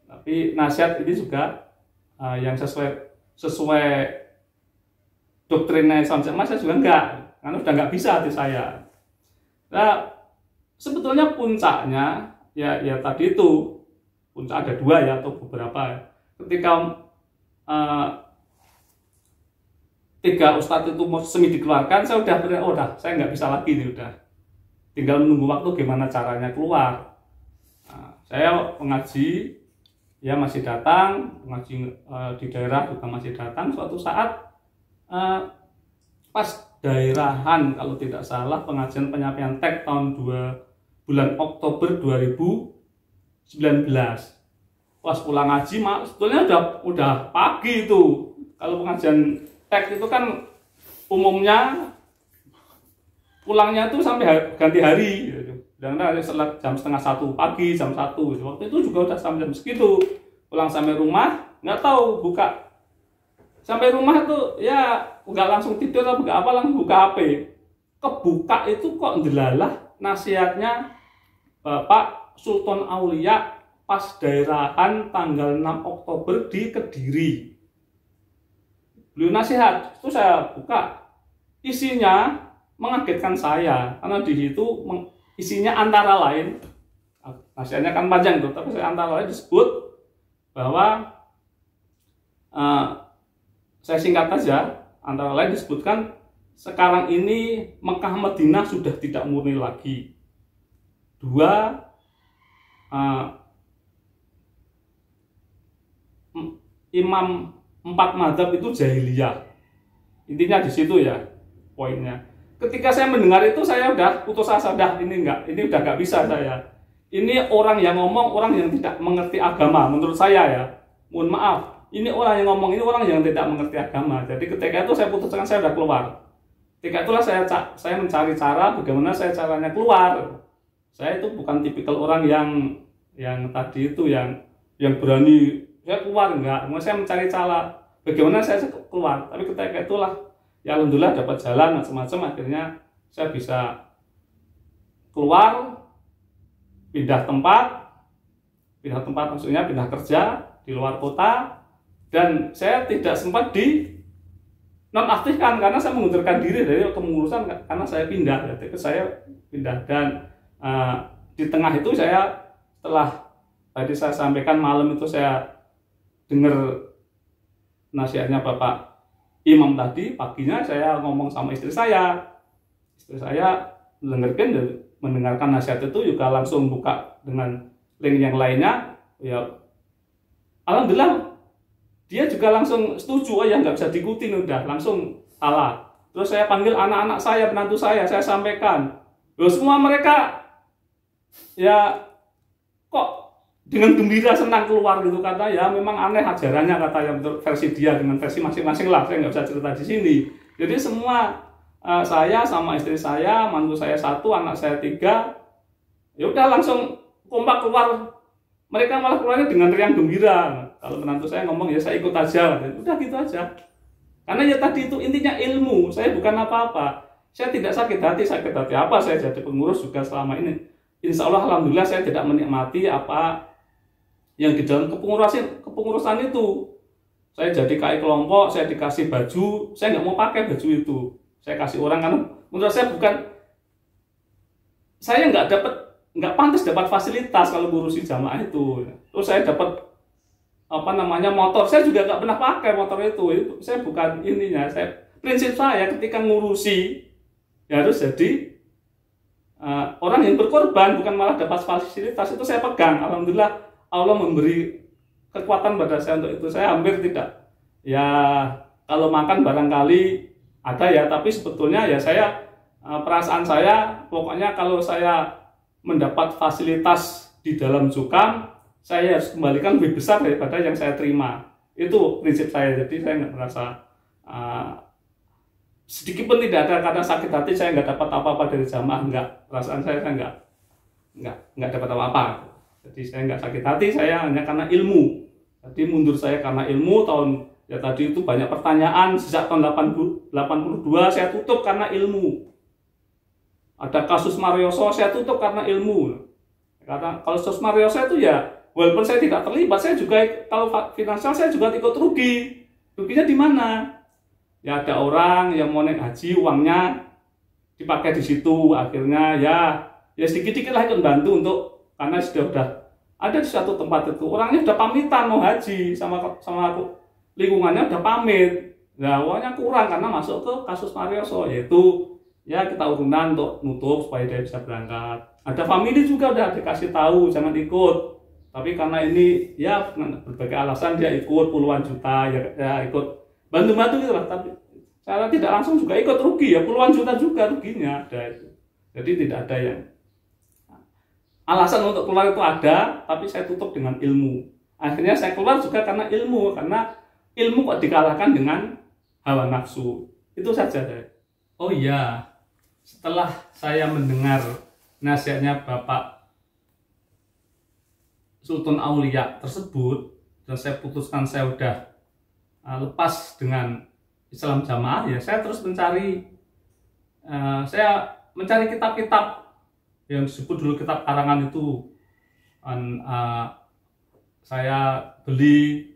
Tapi nasihat ini juga yang sesuai doktrinnya Islam jamaah saya juga enggak, karena sudah nggak bisa hati saya. Nah, sebetulnya puncaknya ya tadi itu, puncak ada 2 ya atau beberapa. Ketika 3 ustadz itu semi dikeluarkan, saya udah saya nggak bisa lagi nih, udah tinggal menunggu waktu gimana caranya keluar. Saya mengaji ya masih datang, mengaji di daerah juga masih datang. Suatu saat pas daerahan kalau tidak salah pengajian penyampaian teks tahun bulan Oktober 2019. Pas pulang ngaji sebetulnya udah pagi itu. Kalau pengajian teks itu kan umumnya pulangnya tuh sampai ganti hari gitu. Dan setelah jam 12:30 pagi, jam 1. Waktu itu juga udah sampai jam segitu. pulang sampai rumah nggak tahu buka, sampai rumah tuh ya nggak langsung tidur atau nggak apa, langsung buka HP, kebuka itu kok ndelalah nasihatnya Bapak Sultan Aulia pas daerahan tanggal 6 Oktober di Kediri. Beliau nasihat, itu saya buka, isinya mengagetkan saya karena di situ isinya antara lain, nasihatnya kan panjang tuh, tapi saya antara lain disebut bahwa saya singkat aja, antara lain disebutkan sekarang ini Mekah Madinah sudah tidak murni lagi. 2, imam 4 mazhab itu jahiliyah. Intinya di situ ya poinnya. Ketika saya mendengar itu saya udah putus asa, ini udah nggak bisa saya. Ini orang yang ngomong orang yang tidak mengerti agama menurut saya ya. Mohon maaf, ini orang yang ngomong ini orang yang tidak mengerti agama. Jadi ketika itu saya putuskan, saya udah keluar. Ketika itulah saya mencari cara bagaimana saya caranya keluar. Saya itu bukan tipikal orang yang tadi itu yang berani saya keluar, enggak. Saya mencari cara bagaimana saya keluar. Tapi ketika itulah ya alhamdulillah dapat jalan macam-macam, akhirnya saya bisa keluar, pindah tempat maksudnya pindah kerja di luar kota, dan saya tidak sempat di nonaktifkan karena saya mengundurkan diri dari kepengurusan karena saya pindah. Jadi saya pindah dan di tengah itu saya, setelah tadi saya sampaikan malam itu saya dengar nasihatnya Bapak Imam tadi, paginya saya ngomong sama istri saya mendengarkan nasihat itu juga langsung buka dengan link yang lainnya, ya alhamdulillah dia juga langsung setuju, ya nggak bisa diikutin, udah langsung salah. Terus saya panggil anak-anak saya, menantu saya sampaikan, loh semua mereka ya kok dengan gembira senang keluar gitu, kata ya memang aneh ajarannya, kata yang menurut versi dia dengan versi masing-masing lah, saya nggak bisa cerita di sini. Jadi semua saya sama istri saya, mantu saya 1, anak saya 3, ya udah langsung kompak keluar. Mereka malah keluarnya dengan riang gembira. Kalau menantu saya ngomong ya saya ikut aja, udah gitu aja. Karena ya tadi itu intinya ilmu, saya bukan apa-apa, saya tidak sakit hati apa saya jadi pengurus juga selama ini. Insya Allah alhamdulillah saya tidak menikmati apa yang di dalam kepengurusan itu. Saya jadi KI kelompok, saya dikasih baju, saya nggak mau pakai baju itu, saya kasih orang karena menurut saya saya nggak pantas dapat fasilitas kalau ngurusi jamaah itu. Terus saya dapat motor, saya juga nggak pernah pakai motor itu saya bukan ininya. Prinsip saya ketika ngurusi ya harus jadi orang yang berkorban, bukan malah dapat fasilitas. Itu saya pegang. Alhamdulillah Allah memberi kekuatan pada saya untuk itu. Saya hampir tidak, ya kalau makan barangkali ada ya, tapi sebetulnya ya saya perasaan saya pokoknya kalau saya mendapat fasilitas di dalam Jukam, saya harus kembalikan lebih besar daripada yang saya terima. Itu prinsip saya. Jadi saya nggak merasa sedikit pun tidak ada karena sakit hati saya nggak dapat apa-apa dari jamaah, enggak. Perasaan saya nggak dapat apa-apa. Jadi saya nggak sakit hati, saya hanya karena ilmu. Jadi mundur saya karena ilmu ya tadi itu banyak pertanyaan sejak tahun 82 saya tutup karena ilmu. Ada kasus Marioso saya tutup karena ilmu. Karena kalau kasus Marioso itu ya walaupun saya tidak terlibat, saya juga kalau finansial saya juga ikut rugi. Ruginya di mana? Ya ada orang yang mau naik haji, uangnya dipakai di situ, akhirnya ya sedikit-sedikit lah ikut bantu untuk, karena sudah ada di suatu tempat itu orangnya udah pamitan mau haji sama aku, lingkungannya udah pamit, nah uangnya kurang karena masuk ke kasus Marioso, yaitu ya kita urunan untuk nutup supaya dia bisa berangkat. Ada family juga udah dikasih tahu jangan ikut, tapi karena ini ya berbagai alasan dia ikut puluhan juta ya ikut bantu-bantu gitu lah, tapi saya tidak langsung juga ikut rugi ya puluhan juta juga ruginya ada itu. Jadi tidak ada yang alasan untuk keluar itu ada, tapi saya tutup dengan ilmu. Akhirnya saya keluar juga karena ilmu kok dikalahkan dengan hawa nafsu. Itu saja deh. Oh iya, setelah saya mendengar nasihatnya Bapak Sultan Aulia tersebut, dan saya putuskan saya udah lepas dengan Islam Jamaah, ya saya terus mencari kitab-kitab yang disebut dulu kitab karangan itu. Saya beli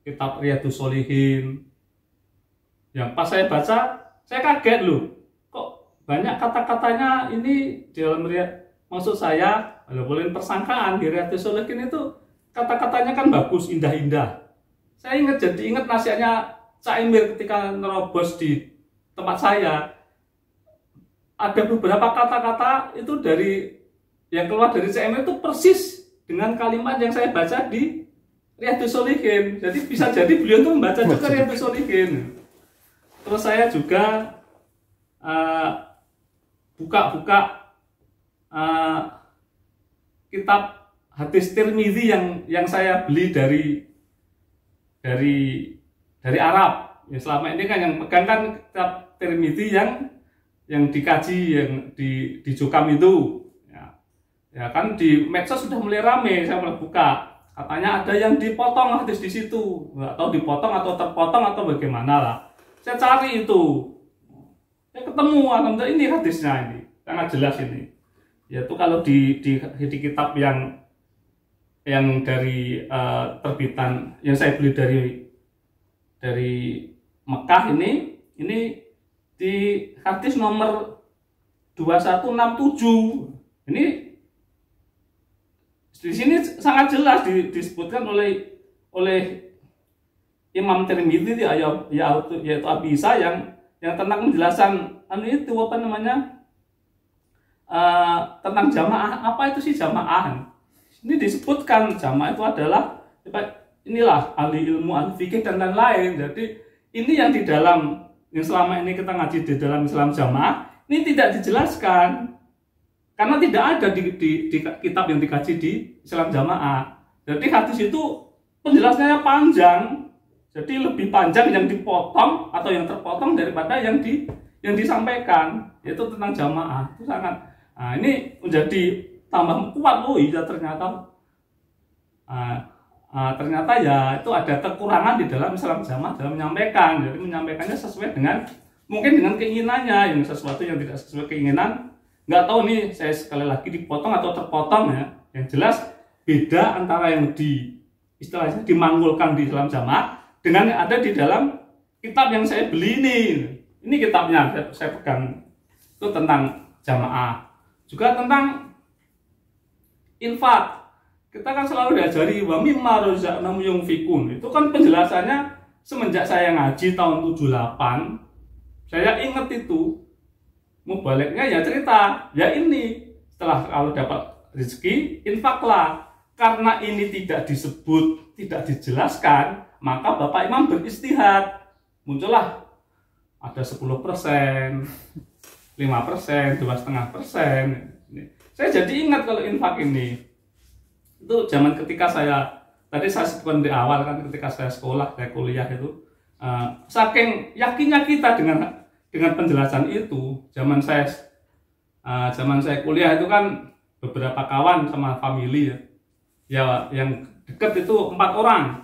kitab Riyadhus Shalihin, yang pas saya baca saya kaget loh, kok banyak kata-katanya ini di dalam maksud saya boleh persangkaan di Riyadhus Shalihin itu kata-katanya kan bagus, indah-indah. Saya jadi ingat nasihatnya Cak Emir ketika nerobos di tempat saya. Ada beberapa kata-kata itu yang keluar dari Cak Emir itu persis dengan kalimat yang saya baca di Riyadhus Shalihin. Jadi bisa jadi beliau itu membaca juga Riyadhus Shalihin. Terus saya juga buka-buka kitab hadis Tirmidzi yang saya beli dari Arab. Ya, selama ini kan yang pegang kan kitab Tirmidzi yang dikaji yang di Jokam itu. Ya kan di medsos sudah mulai rame, saya mulai buka. Katanya ada yang dipotong hadis di situ, atau dipotong atau terpotong atau bagaimana lah. Saya cari itu, saya ketemu, alhamdulillah ini hadisnya ini sangat jelas ini. Yaitu kalau di kitab yang dari terbitan yang saya beli dari Mekah ini di hadis nomor 2167 ini. Di sini sangat jelas disebutkan oleh Imam Tirmidzi yaitu Abi Isa yang tentang penjelasan tentang jamaah. Apa itu sih jamaah? Ini disebutkan jamaah itu adalah inilah ahli ilmu, ahli fikih dan lain-lain. Jadi ini yang selama ini kita ngaji di dalam Islam Jamaah ini tidak dijelaskan. Karena tidak ada di kitab yang dikaji di Islam Jamaah. Jadi hadis itu penjelasannya panjang. Jadi lebih panjang yang dipotong atau yang terpotong daripada yang disampaikan. Yaitu tentang jamaah. Itu sangat. Nah, ini menjadi tambah kuat. Oh iya ternyata. Ternyata ya itu ada kekurangan di dalam Islam Jamaah dalam menyampaikan. Jadi menyampaikannya sesuai dengan keinginannya. Yang sesuatu yang tidak sesuai keinginan. Nggak tahu nih, saya sekali lagi dipotong atau terpotong ya. Yang jelas beda antara yang istilahnya dimanggulkan di Islam Jamaah dengan yang ada di dalam kitab yang saya beli ini. Ini kitabnya saya pegang. Itu tentang jamaah. Juga tentang infak. Kita kan selalu diajari wa mimma razaqnahum yunfikun. Itu kan penjelasannya semenjak saya ngaji tahun 78. Saya ingat itu. Mau baliknya ya cerita, ya ini setelah kalau dapat rezeki infaklah. Karena ini tidak disebut, tidak dijelaskan, maka Bapak Imam beristihad. Muncullah ada 10%, 5%, 2,5%. Saya jadi ingat kalau infak ini. Itu zaman ketika tadi saya sebutkan di awal kan, ketika saya sekolah, saya kuliah itu, saking yakinnya kita dengan penjelasan itu. Zaman saya kuliah itu kan beberapa kawan sama family ya yang dekat itu 4 orang.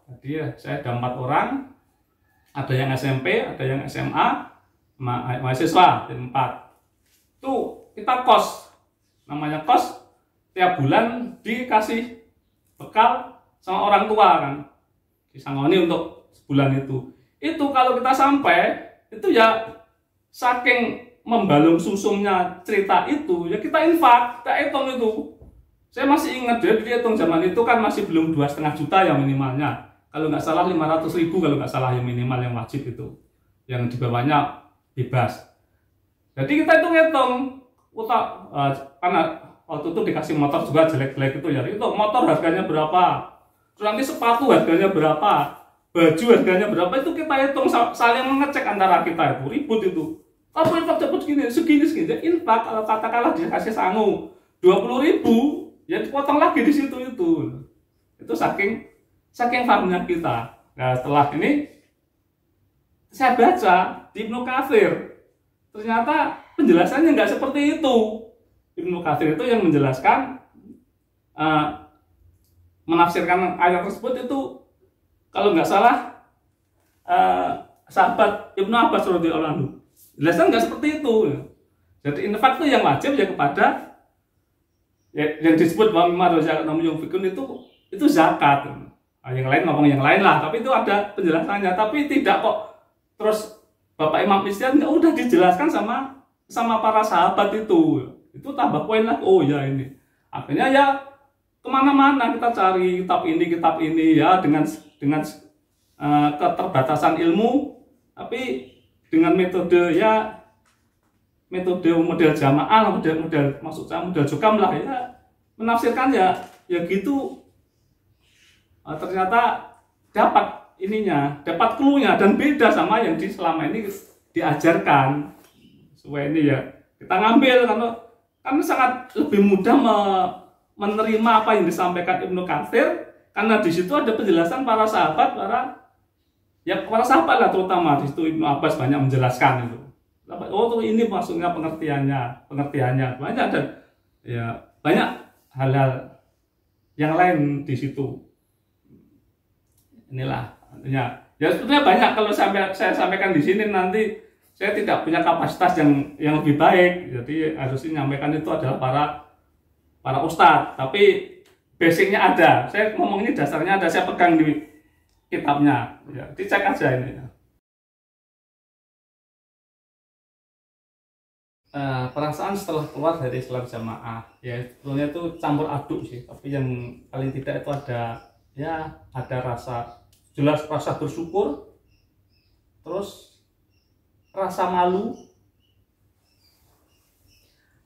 Jadi ya, saya ada 4 orang, ada yang SMP, ada yang SMA, mahasiswa, jadi 4. Itu kita kos, namanya kos, tiap bulan dikasih bekal sama orang tua kan, disangoni untuk sebulan itu. Itu kalau kita sampai itu ya saking membalung susumnya cerita itu ya kita infak, kita hitung itu. Saya masih ingat dia dihitung zaman itu kan masih belum 2,5 juta yang minimalnya. Kalau nggak salah 500.000 kalau nggak salah yang minimal yang wajib itu. Yang di bawahnya bebas. Jadi kita hitung karena waktu itu dikasih motor juga jelek-jelek itu ya. Itu motor harganya berapa? Terus nanti sepatu harganya berapa? Baju harganya berapa, itu kita hitung, saling mengecek antara kita itu, ribut itu. Apa infak dapat segini. Infak kalau katakanlah dia kasih sangu 20.000, ya dipotong lagi di situ itu. Itu saking pahamnya kita. Nah setelah ini saya baca di Ibnu Katsir, ternyata penjelasannya nggak seperti itu. Ibnu Katsir itu yang menjelaskan menafsirkan ayat tersebut itu kalau nggak salah sahabat Ibnu Abbas radhiyallahu anhu. Jelaskan nggak seperti itu. Jadi infak itu yang wajib ya kepada yang disebut bahwa mimma razaqnahum yunfikun itu zakat. Yang lain ngomong yang lain lah, tapi itu ada penjelasannya. Tapi tidak kok terus Bapak Imam Isyan nggak udah dijelaskan sama para sahabat itu tambah poin lah. Oh ya ini akhirnya ya kemana-mana kita cari kitab ini ya dengan keterbatasan ilmu, tapi dengan metode model jamaah, model maksud saya model jukam lah ya, menafsirkan ya gitu. Ternyata dapat clue-nya dan beda sama yang selama ini diajarkan. Supaya ini ya kita ngambil karena sangat lebih mudah menerima apa yang disampaikan Ibnu Katsir, karena di situ ada penjelasan para sahabat lah, terutama di situ Ibnu Abbas banyak menjelaskan itu. Oh tuh ini maksudnya pengertiannya banyak, dan ya banyak hal-hal yang lain di situ. Inilah artinya ya sebetulnya banyak kalau saya sampaikan di sini nanti saya tidak punya kapasitas yang lebih baik, jadi harusnya menyampaikan itu adalah para ustadz, tapi basicnya ada, saya ngomong ini dasarnya ada, saya pegang di kitabnya ya, dicek aja ini. Perasaan setelah keluar dari Islam Jamaah ya sebetulnya itu campur aduk sih, tapi yang paling tidak itu ada jelas rasa bersyukur, terus rasa malu,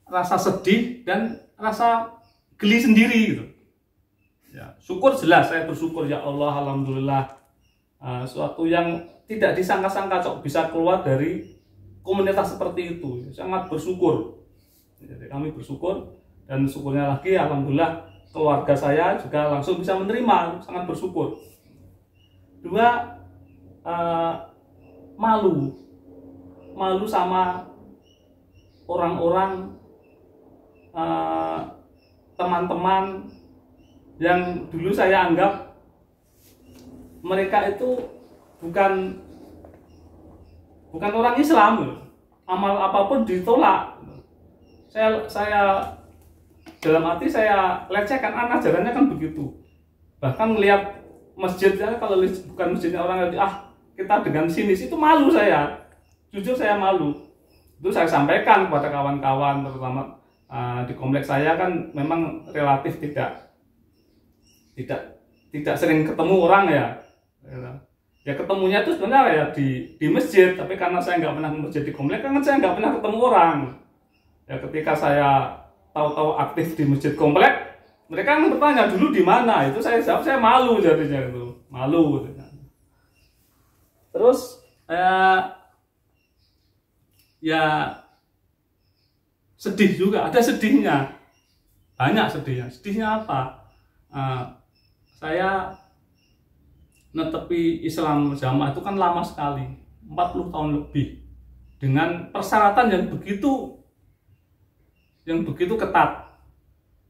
rasa sedih, dan rasa geli sendiri gitu. Ya, syukur jelas, saya bersyukur ya Allah, alhamdulillah, suatu yang tidak disangka-sangka kok bisa keluar dari komunitas seperti itu, sangat bersyukur. Jadi kami bersyukur, dan syukurnya lagi alhamdulillah keluarga saya juga langsung bisa menerima, sangat bersyukur. Dua, malu sama orang-orang, teman-teman yang dulu saya anggap mereka itu bukan orang Islam, amal apapun ditolak. Saya dalam hati saya lecehkan, ajarannya kan begitu. Bahkan melihat masjidnya, kalau bukan masjidnya orang kita dengan sinis, itu malu saya. Jujur saya malu. Itu saya sampaikan kepada kawan-kawan, terutama di kompleks saya kan memang relatif tidak sering ketemu orang ya. Ya ketemunya itu sebenarnya ya di masjid, tapi karena saya nggak pernah ke masjid di kompleks, kan saya nggak pernah ketemu orang. Ya ketika saya tahu-tahu aktif di masjid komplek, mereka kan bertanya dulu di mana, itu saya jawab saya malu, jadinya itu malu. Terus ya sedih juga, ada sedihnya, banyak sedihnya. Sedihnya apa? Saya netepi Islam Jamaah itu kan lama sekali, 40 tahun lebih, dengan persyaratan yang begitu ketat.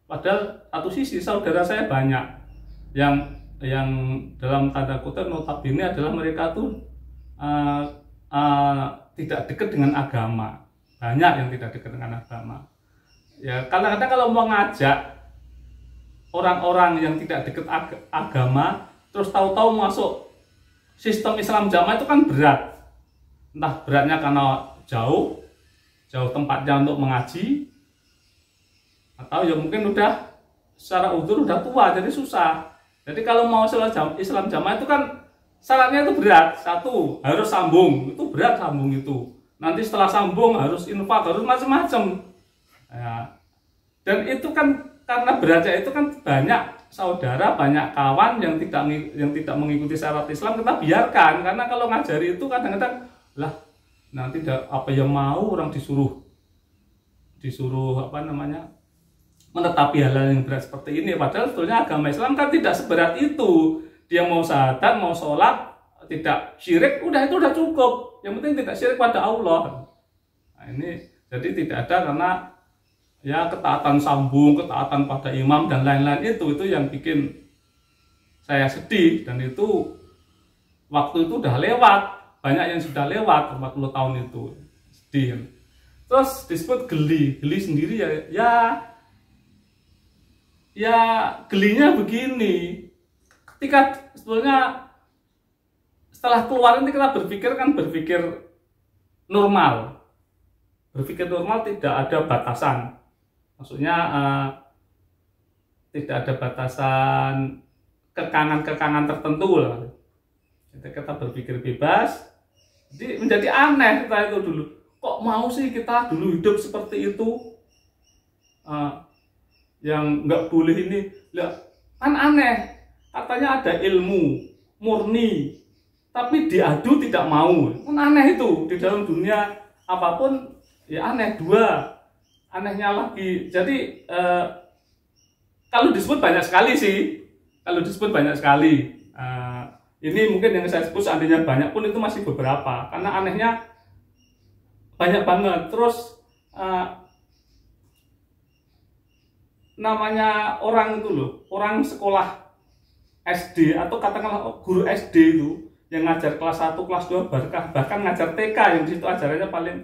Padahal satu sisi saudara saya banyak yang dalam tanda kutip notabene adalah mereka tuh tidak dekat dengan agama. Banyak yang tidak dekat dengan agama. Ya kadang-kadang kalau mau ngajak orang-orang yang tidak dekat agama, terus tahu-tahu masuk sistem Islam Jamaah itu kan berat. Entah beratnya karena jauh tempatnya untuk mengaji, atau ya mungkin udah secara udzur udah tua jadi susah. Jadi kalau mau Islam Jamaah itu kan syaratnya itu berat. Satu, harus sambung, itu berat sambung itu. Nanti setelah sambung harus infak, harus macam-macam. Ya. Dan itu kan karena beratnya itu kan banyak saudara, banyak kawan yang tidak mengikuti syarat Islam, kita biarkan. Karena kalau ngajari itu kadang-kadang lah nanti apa yang mau orang disuruh menetapi hal yang berat seperti ini. Padahal sebetulnya agama Islam kan tidak seberat itu. Dia mau syahadat, mau sholat, tidak syirik, itu udah cukup. Yang penting tidak syirik pada Allah. Nah, ini jadi tidak ada karena ya ketaatan sambung, ketaatan pada imam dan lain-lain itu yang bikin saya sedih, dan itu waktu itu udah lewat, banyak yang sudah lewat 40 tahun itu, sedih. Terus disebut geli sendiri ya gelinya begini, ketika sebetulnya setelah keluar ini kita berpikir normal, tidak ada batasan, maksudnya tidak ada batasan kekangan tertentu lah. Jadi kita berpikir bebas, jadi menjadi aneh kita itu dulu. Kok mau sih kita dulu hidup seperti itu? Yang nggak boleh ini, ya kan aneh. Katanya ada ilmu murni, tapi diadu tidak mau. Kan aneh itu di dalam dunia apapun ya aneh. Dua anehnya lagi. Jadi kalau disebut banyak sekali sih. Ini mungkin yang saya sebut seandainya banyak pun itu masih beberapa, karena anehnya banyak banget. Terus namanya orang itu loh, orang sekolah SD atau katakanlah guru SD itu yang ngajar kelas 1, kelas 2, bahkan ngajar TK, yang di situ ajarannya paling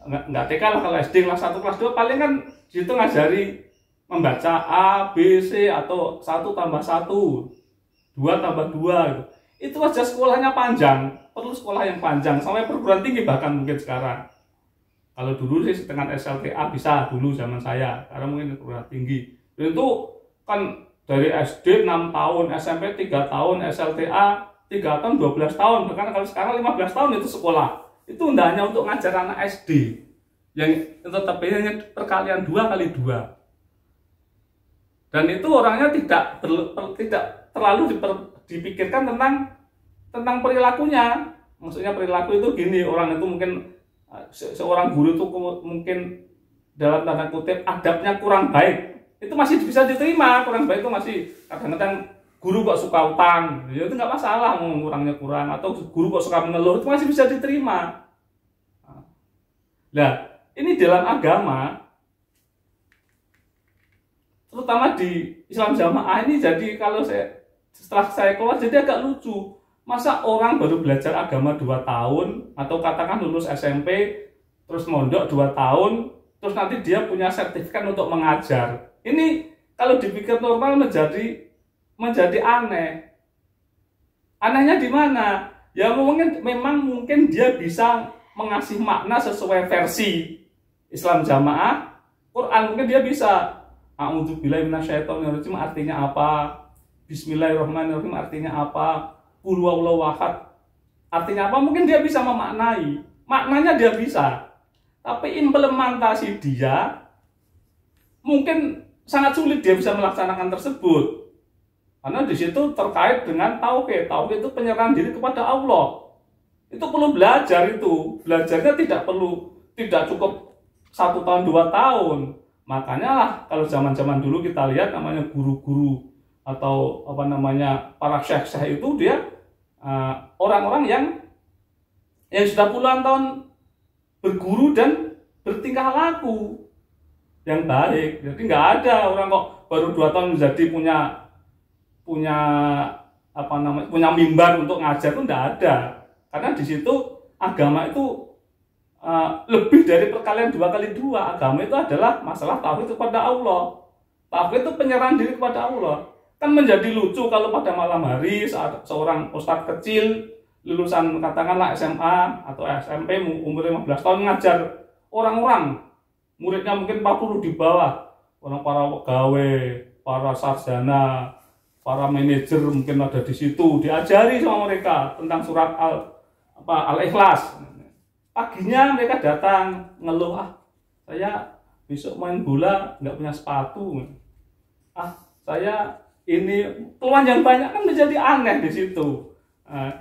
enggak TK lah, kalau SD kelas 1, kelas 2 paling kan di situ ngajari membaca A, B, C atau 1 tambah 1, 2 tambah 2 gitu. Itu aja sekolahnya panjang, perlu sekolah yang panjang sampai perguruan tinggi bahkan mungkin sekarang. Kalau dulu sih dengan SLTA bisa dulu zaman saya, karena mungkin perguruan tinggi. Dan itu kan dari SD 6 tahun, SMP 3 tahun, SLTA 3 tahun, 12 tahun. Bahkan kalau sekarang 15 tahun itu sekolah. Itu tidak hanya untuk ngajar anak SD. Yang tetapi hanya perkalian 2x2. Dan itu orangnya tidak terlalu dipikirkan tentang perilakunya. Maksudnya perilaku itu gini, orang itu mungkin seorang guru itu mungkin dalam tanda kutip adabnya kurang baik, itu masih bisa diterima. Kurang baik itu masih kadang-kadang guru kok suka utang, ya itu nggak masalah, kurangnya kurang, atau guru kok suka mengeluh, itu masih bisa diterima. Nah, ini dalam agama, terutama di Islam Jamaah ini, jadi kalau setelah saya keluar jadi agak lucu. Masa orang baru belajar agama 2 tahun, atau katakan lulus SMP, terus mondok 2 tahun, terus nanti dia punya sertifikat untuk mengajar. Ini kalau dipikir normal menjadi aneh. Anehnya di mana? Ya memang mungkin dia bisa mengasih makna sesuai versi Islam Jamaah, Quran mungkin dia bisa. A'udzubillahi minasyaitonirrajim artinya apa? Bismillahirrahmanirrahim artinya apa? Qul huwallahu ahad artinya apa? Mungkin dia bisa memaknai. Maknanya dia bisa. Tapi implementasi dia mungkin sangat sulit dia bisa melaksanakan tersebut. Karena di situ terkait dengan tauhid. Tauhid itu penyerahan diri kepada Allah. Itu perlu belajar itu. Belajarnya tidak cukup 1 tahun 2 tahun. Makanya lah kalau zaman-zaman dulu kita lihat namanya guru-guru atau para syekh-syekh itu dia orang-orang yang sudah puluhan tahun berguru dan bertingkah laku yang baik. Jadi nggak ada orang kok baru 2 tahun menjadi punya mimbar untuk ngajar, itu nggak ada. Karena di situ agama itu lebih dari perkalian 2x2. Agama itu adalah masalah tauhid kepada Allah. Tauhid itu penyerahan diri kepada Allah. Kan menjadi lucu kalau pada malam hari seorang ustadz kecil lulusan katakanlah SMA atau SMP umur 15 tahun ngajar orang-orang, muridnya mungkin 40 di bawah, para pegawai, para sarjana, para manajer mungkin ada di situ, diajari sama mereka tentang surat Al-Ikhlas. Paginya mereka datang ngeluh, saya besok main bola nggak punya sepatu, saya ini keluhan yang banyak, kan menjadi aneh di situ.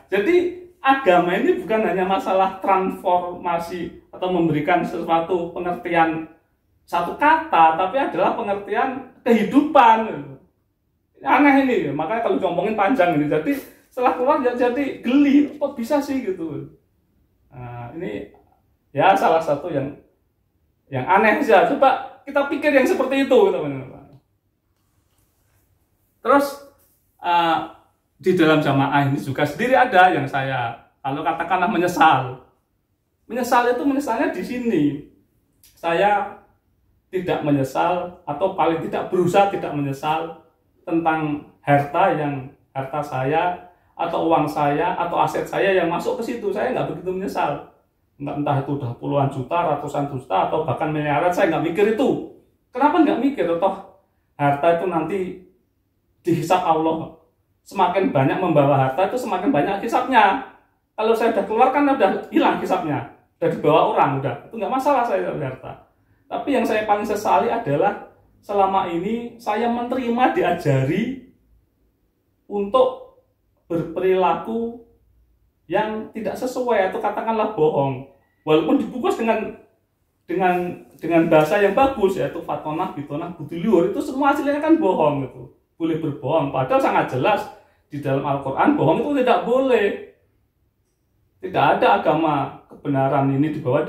Jadi agama ini bukan hanya masalah transformasi atau memberikan sesuatu pengertian satu kata, tapi adalah pengertian kehidupan. Aneh ini, makanya kalau ngomongin panjang ini. Jadi setelah keluar jadi geli, kok bisa sih gitu. Ini ya salah satu yang aneh saja. Coba kita pikir yang seperti itu, teman-teman. Terus di dalam jamaah ini juga sendiri ada yang saya, kalau katakanlah menyesal itu menyesalnya di sini. Saya tidak menyesal atau paling tidak berusaha tidak menyesal tentang harta saya atau uang saya atau aset saya yang masuk ke situ. Saya nggak begitu menyesal. Entah itu udah puluhan juta, ratusan juta, atau bahkan miliaran, saya nggak mikir itu. Kenapa nggak mikir? Toh harta itu nanti dihisap Allah. Semakin banyak membawa harta itu semakin banyak hisapnya. Kalau saya udah keluarkan udah hilang hisapnya, udah dibawa orang, udah itu nggak masalah saya harta. Tapi yang saya paling sesali adalah selama ini saya menerima diajari untuk berperilaku yang tidak sesuai atau katakanlah bohong, walaupun dibungkus dengan bahasa yang bagus, yaitu fatonah, bitonah, budiluhur, itu semua hasilnya kan bohong gitu. Boleh berbohong, padahal sangat jelas di dalam Al-Quran bohong itu tidak boleh. Tidak ada agama kebenaran ini dibawa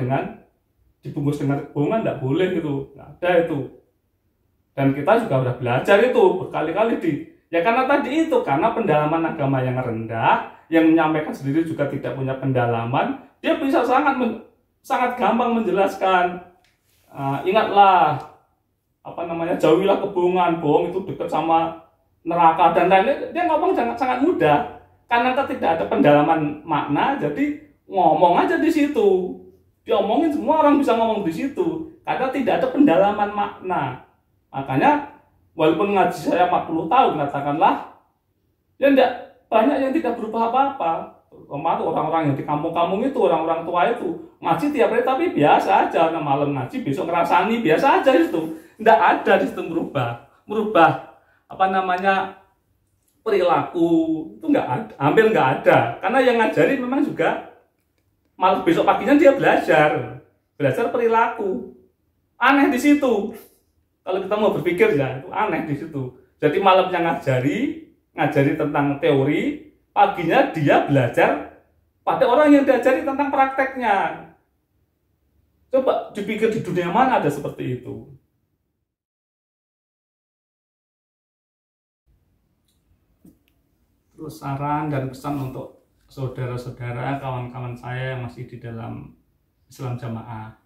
dibungkus dengan kebohongan, tidak boleh gitu, nggak ada itu. Dan kita juga sudah belajar itu berkali-kali ya karena tadi itu, karena pendalaman agama yang rendah, yang menyampaikan sendiri juga tidak punya pendalaman, dia bisa sangat gampang menjelaskan. Ingatlah, jauhilah kebohongan, bohong itu dekat sama neraka dan lain-lain. Dia ngomong sangat mudah, karena tidak ada pendalaman makna, jadi ngomong aja di situ. Diomongin, semua orang bisa ngomong di situ, karena tidak ada pendalaman makna. Makanya walaupun ngaji saya 40 tahun, katakanlah, ya enggak banyak yang tidak berubah apa-apa. Orang-orang yang di kampung-kampung itu, orang-orang tua itu ngaji tiap hari tapi biasa aja. Malam ngaji, besok ngerasani, biasa aja itu. Enggak ada di situ merubah perilaku itu enggak ada, hampir enggak ada. Karena yang ngajari memang juga malah besok paginya dia belajar perilaku. Aneh di situ. Kalau kita mau berpikir ya, itu aneh di situ. Jadi malamnya ngajari tentang teori, paginya dia belajar pada orang yang diajari tentang prakteknya. Coba dipikir di dunia mana ada seperti itu. Terus saran dan pesan untuk saudara-saudara, kawan-kawan saya yang masih di dalam Islam Jamaah.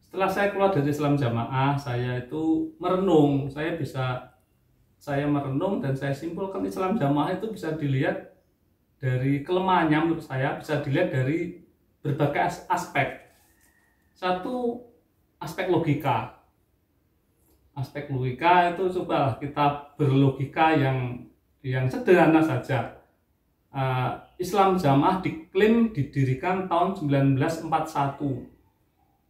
Setelah saya keluar dari Islam Jamaah, saya itu merenung. Saya merenung dan saya simpulkan Islam Jamaah itu bisa dilihat dari kelemahannya, menurut saya bisa dilihat dari berbagai aspek. Satu, aspek logika. Aspek logika itu coba kita berlogika yang sederhana saja. Islam Jamaah diklaim didirikan tahun 1941.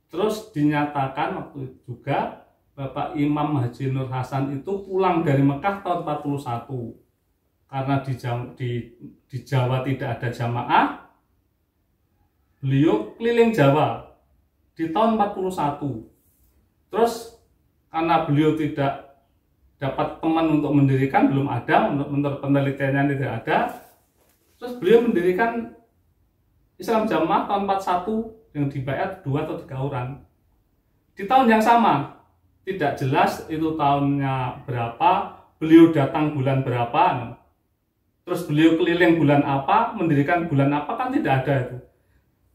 Terus dinyatakan waktu itu juga Bapak Imam Haji Nur Hasan itu pulang dari Mekah tahun 41. Karena di Jawa tidak ada jamaah, beliau keliling Jawa di tahun 41. Terus karena beliau tidak dapat teman untuk mendirikan, belum ada, menurut penelitiannya tidak ada. Terus beliau mendirikan Islam Jamaah tahun 41 yang dibayar 2 atau 3 orang. Di tahun yang sama, tidak jelas itu tahunnya berapa, beliau datang bulan berapa, terus beliau keliling bulan apa, mendirikan bulan apa, kan tidak ada itu.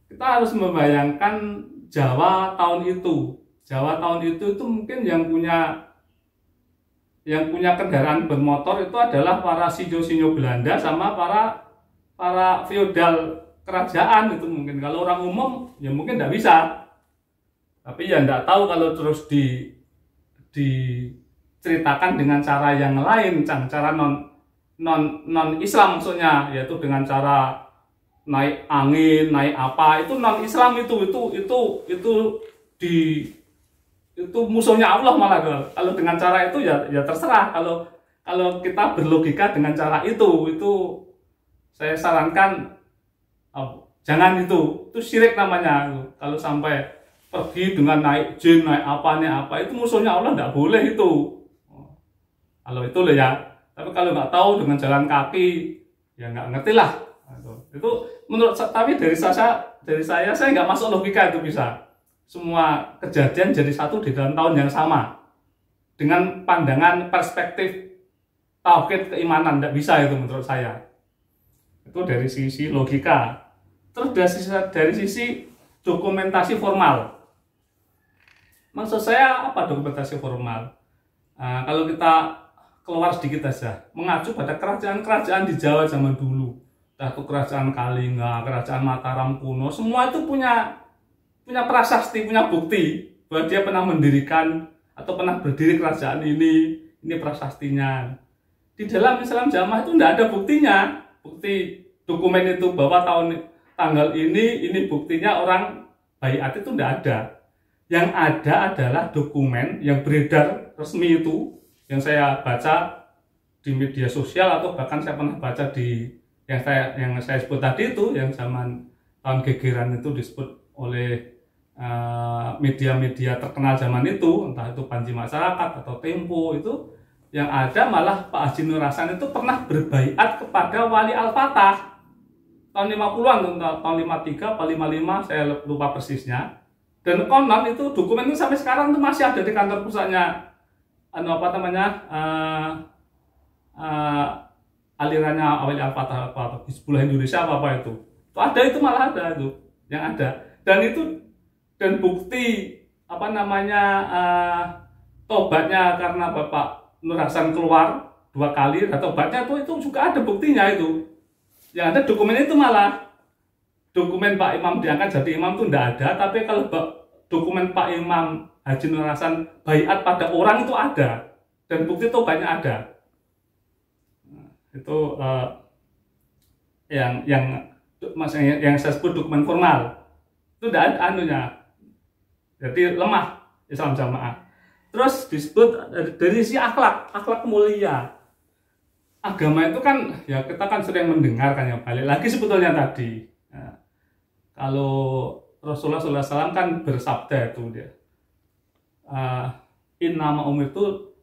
Kita harus membayangkan Jawa tahun itu. Jawa tahun itu mungkin yang punya kendaraan bermotor itu adalah para sinyo-sinyo Belanda sama para feodal kerajaan itu mungkin. Kalau orang umum ya mungkin tidak bisa. Tapi ya tidak tahu kalau terus diceritakan dengan cara yang lain, cara non Islam maksudnya, yaitu dengan cara naik angin, naik apa, itu non Islam itu musuhnya Allah malah. Kalau dengan cara itu ya terserah. Kalau kita berlogika dengan cara itu saya sarankan jangan itu syirik namanya. Kalau sampai pergi dengan naik jin, naik apa itu musuhnya Allah, tidak boleh itu. Kalau itu loh ya. Tapi kalau nggak tahu dengan jalan kaki ya nggak ngerti lah. Itu menurut, tapi dari saya nggak masuk logika itu bisa. Semua kejadian jadi satu di dalam tahun yang sama dengan pandangan perspektif tauhid keimanan, tidak bisa itu menurut saya. Itu dari sisi logika. Terus dari sisi dokumentasi formal. Maksud saya apa dokumentasi formal? Kalau kita keluar sedikit saja, mengacu pada kerajaan-kerajaan di Jawa zaman dulu, entah itu kerajaan Kalingga, kerajaan Mataram kuno, semua itu punya prasasti, punya bukti bahwa dia pernah mendirikan atau pernah berdiri kerajaan ini prasastinya. Di dalam Islam Jamaah itu tidak ada buktinya, bukti dokumen itu bahwa tanggal ini buktinya orang baiat itu tidak ada. Yang ada adalah dokumen yang beredar resmi itu, yang saya baca di media sosial atau bahkan saya pernah baca di yang saya sebut tadi itu, yang zaman tahun gegeran itu disebut oleh media-media terkenal zaman itu, entah itu Panji Masyarakat atau Tempo itu, yang ada malah Pak Haji Nur Hasan itu pernah berbaiat kepada Wali Al-Fatah tahun 50-an, tahun 53 atau 55, saya lupa persisnya. Dan konon itu dokumen itu sampai sekarang itu masih ada di kantor pusatnya alirannya Wali Al-Fatah apa Hizbullah Indonesia apa itu. Itu ada, itu malah ada itu yang ada. Dan bukti tobatnya karena Bapak Nur Hasan keluar 2 kali, tobatnya itu juga ada buktinya itu. Yang ada dokumen itu malah dokumen Pak Imam diangkat jadi imam itu tidak ada, tapi kalau dokumen Pak Imam Haji Nur Hasan baiat pada orang itu ada, dan bukti tobatnya ada. Itu yang saya sebut dokumen formal. Itu tidak ada anunya. Jadi lemah Islam Jamaah. Terus disebut dari sisi akhlak mulia. Agama itu kan ya kita kan sering mendengar kan, ya balik lagi sebetulnya tadi. Nah, kalau Rasulullah SAW kan bersabda itu dia, innama umirtu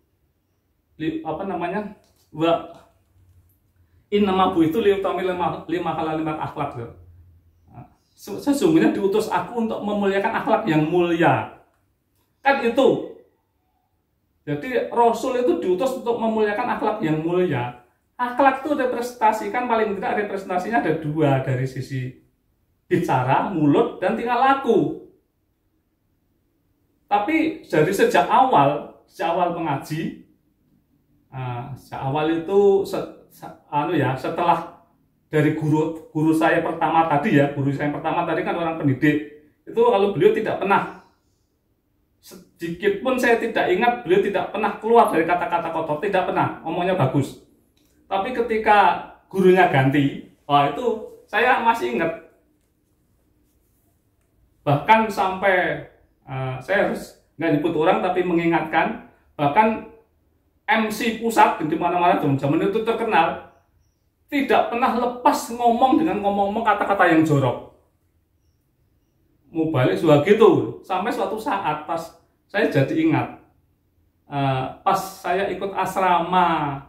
innama bu itu liutami lima akhlak. Sesungguhnya diutus aku untuk memuliakan akhlak yang mulia. Kan itu. Jadi Rasul itu diutus untuk memuliakan akhlak yang mulia. Akhlak itu representasikan, paling tidak representasinya ada 2, dari sisi bicara, mulut, dan tingkah laku. Tapi dari sejak awal mengaji, sejak awal itu setelah dari guru saya pertama tadi kan orang pendidik. Itu kalau beliau tidak pernah, sedikit pun saya tidak ingat beliau tidak pernah keluar dari kata-kata kotor, tidak pernah, ngomongnya bagus. Tapi ketika gurunya ganti, itu saya masih ingat. Bahkan sampai saya harus nggak nyebut orang tapi mengingatkan, bahkan MC pusat di mana-mana zaman itu terkenal tidak pernah lepas ngomong dengan ngomong kata-kata yang jorok. Mau balik juga gitu. Sampai suatu saat pas saya jadi ingat, pas saya ikut asrama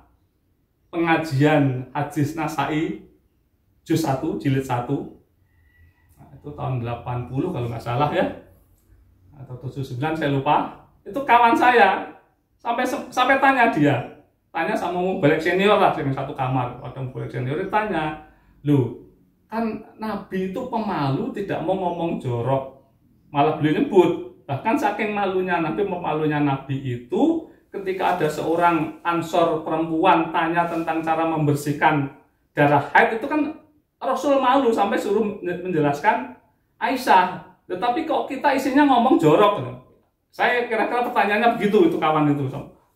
pengajian Hadis Nasai juz 1 jilid 1, itu tahun 80 kalau nggak salah ya, atau 79 saya lupa. Itu kawan saya sampai tanya sama mubalek senior lah, dengan satu kamar, ada mubalek senior ditanya, loh kan Nabi itu pemalu, tidak mau ngomong jorok, malah beliau nyebut, bahkan saking malunya Nabi itu ketika ada seorang ansor perempuan tanya tentang cara membersihkan darah haid, itu kan Rasul malu sampai suruh menjelaskan Aisyah. Tetapi kok kita isinya ngomong jorok? Saya kira-kira pertanyaannya begitu, itu kawan itu.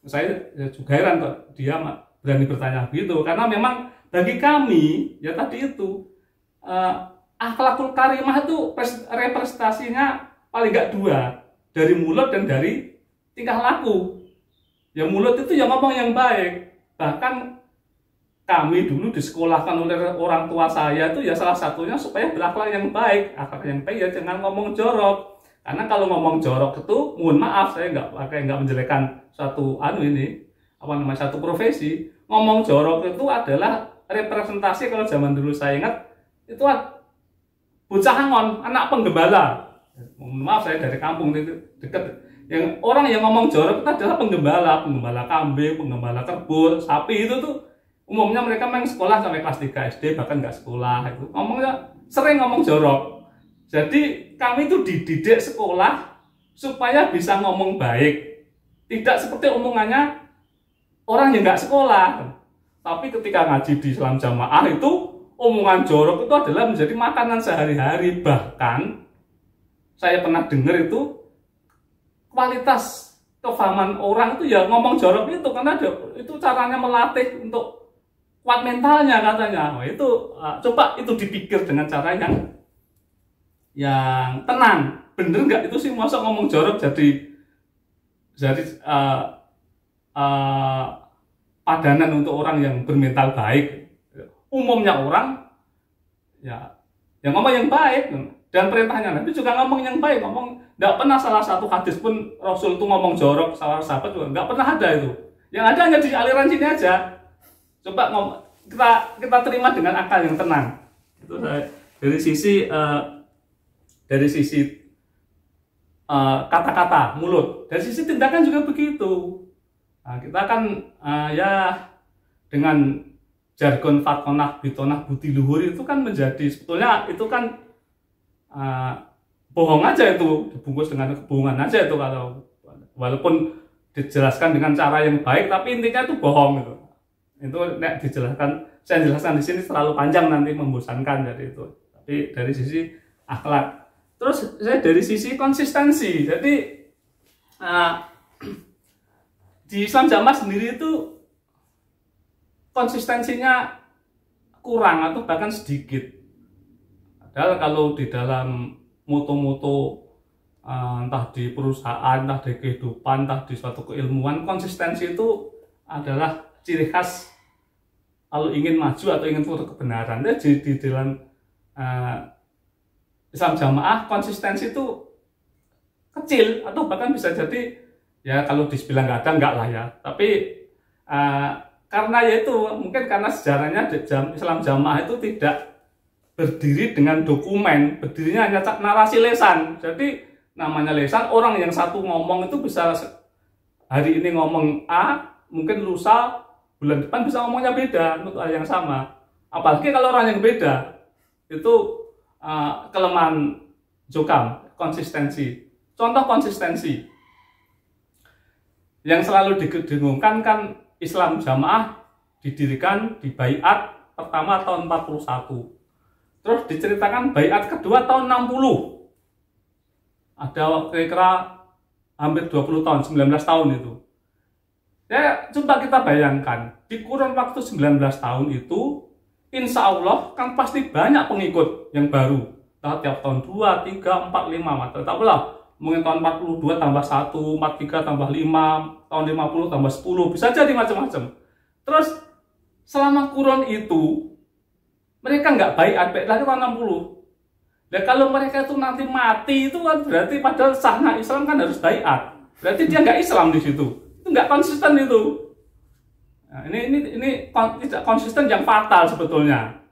Saya juga heran kok dia berani bertanya begitu, karena memang bagi kami ya tadi itu akhlakul karimah itu representasinya paling nggak 2, dari mulut dan dari tingkah laku. Yang mulut itu yang ngomong yang baik. Bahkan kami dulu disekolahkan oleh orang tua saya itu ya salah satunya supaya berakhlak yang baik. Akhlak yang baik ya jangan ngomong jorok. Karena kalau ngomong jorok itu, mohon maaf, saya nggak menjelekan satu satu profesi. Ngomong jorok itu adalah representasi, kalau zaman dulu saya ingat itu bocah angon, anak penggembala. Mohon maaf, saya dari kampung itu dekat. Yang orang yang ngomong jorok itu adalah penggembala kambing, penggembala kerbau, sapi itu tuh umumnya mereka main sekolah sampai kelas 3 SD bahkan nggak sekolah itu ngomongnya sering ngomong jorok. Jadi kami itu dididik sekolah supaya bisa ngomong baik, tidak seperti omongannya orang yang nggak sekolah. Tapi ketika ngaji di Islam Jamaah itu omongan jorok itu adalah menjadi makanan sehari-hari. Bahkan saya pernah dengar itu kualitas kefahaman orang itu ya ngomong jorok itu karena itu caranya melatih untuk kuat mentalnya katanya. Nah, itu coba itu dipikir dengan cara yang tenang. Bener nggak itu sih masa ngomong jorok jadi padanan untuk orang yang bermental baik. Umumnya orang ya yang ngomong yang baik, dan perintahnya Nabi juga ngomong yang baik, ngomong nggak pernah salah satu hadis pun Rasul itu ngomong jorok, salah sahabat juga nggak pernah ada itu. Yang ada hanya di aliran sini aja. Coba kita terima dengan akal yang tenang. Itu dari sisi kata-kata mulut, dari sisi tindakan juga begitu. Nah, kita kan ya dengan jargon fatonah bitonah budi luhur itu kan menjadi sebetulnya itu kan bohong aja, itu dibungkus dengan kebohongan aja itu, kalau walaupun dijelaskan dengan cara yang baik tapi intinya itu bohong itu. Itu nek saya jelaskan di sini terlalu panjang nanti membosankan dari itu. Tapi dari sisi akhlak. Terus saya dari sisi konsistensi. Jadi di Islam Jamaah sendiri itu konsistensinya kurang atau bahkan sedikit. Padahal kalau di dalam moto-moto entah di perusahaan, entah di kehidupan, entah di suatu keilmuan, konsistensi itu adalah ciri khas kalau ingin maju atau ingin suatu kebenaran. Jadi di dalam Islam Jamaah konsistensi itu kecil atau bahkan bisa jadi ya kalau dibilang nggak ada, enggak lah ya. Tapi karena ya itu mungkin karena sejarahnya Islam Jamaah itu tidak berdiri dengan dokumen, berdirinya hanya narasi lesan. Jadi namanya lesan, orang yang satu ngomong itu bisa hari ini ngomong A, mungkin lusa bulan depan bisa ngomongnya beda untuk hal yang sama. Apalagi kalau orang yang beda, itu kelemahan Jokam, konsistensi. Contoh konsistensi yang selalu didengungkan kan Islam Jamaah didirikan di Baiat pertama tahun 41. Terus diceritakan Baiat kedua tahun 60. Ada kira-kira hampir 20 tahun, 19 tahun itu. Ya, coba kita bayangkan, di kurun waktu 19 tahun itu, insya Allah kan pasti banyak pengikut yang baru. Tiap tahun 2, 3, 4, 5, tetaplah. Mungkin tahun 42 tambah 1, 43 tambah 5, tahun 50 tambah 10, bisa jadi macam-macam. Terus selama kurun itu mereka nggak baiat lagi tahun 60. Nah kalau mereka itu nanti mati itu kan berarti padahal sahnya Islam kan harus baiat. Berarti dia nggak Islam di situ. Itu nggak konsisten itu. Nah, ini tidak konsisten yang fatal sebetulnya.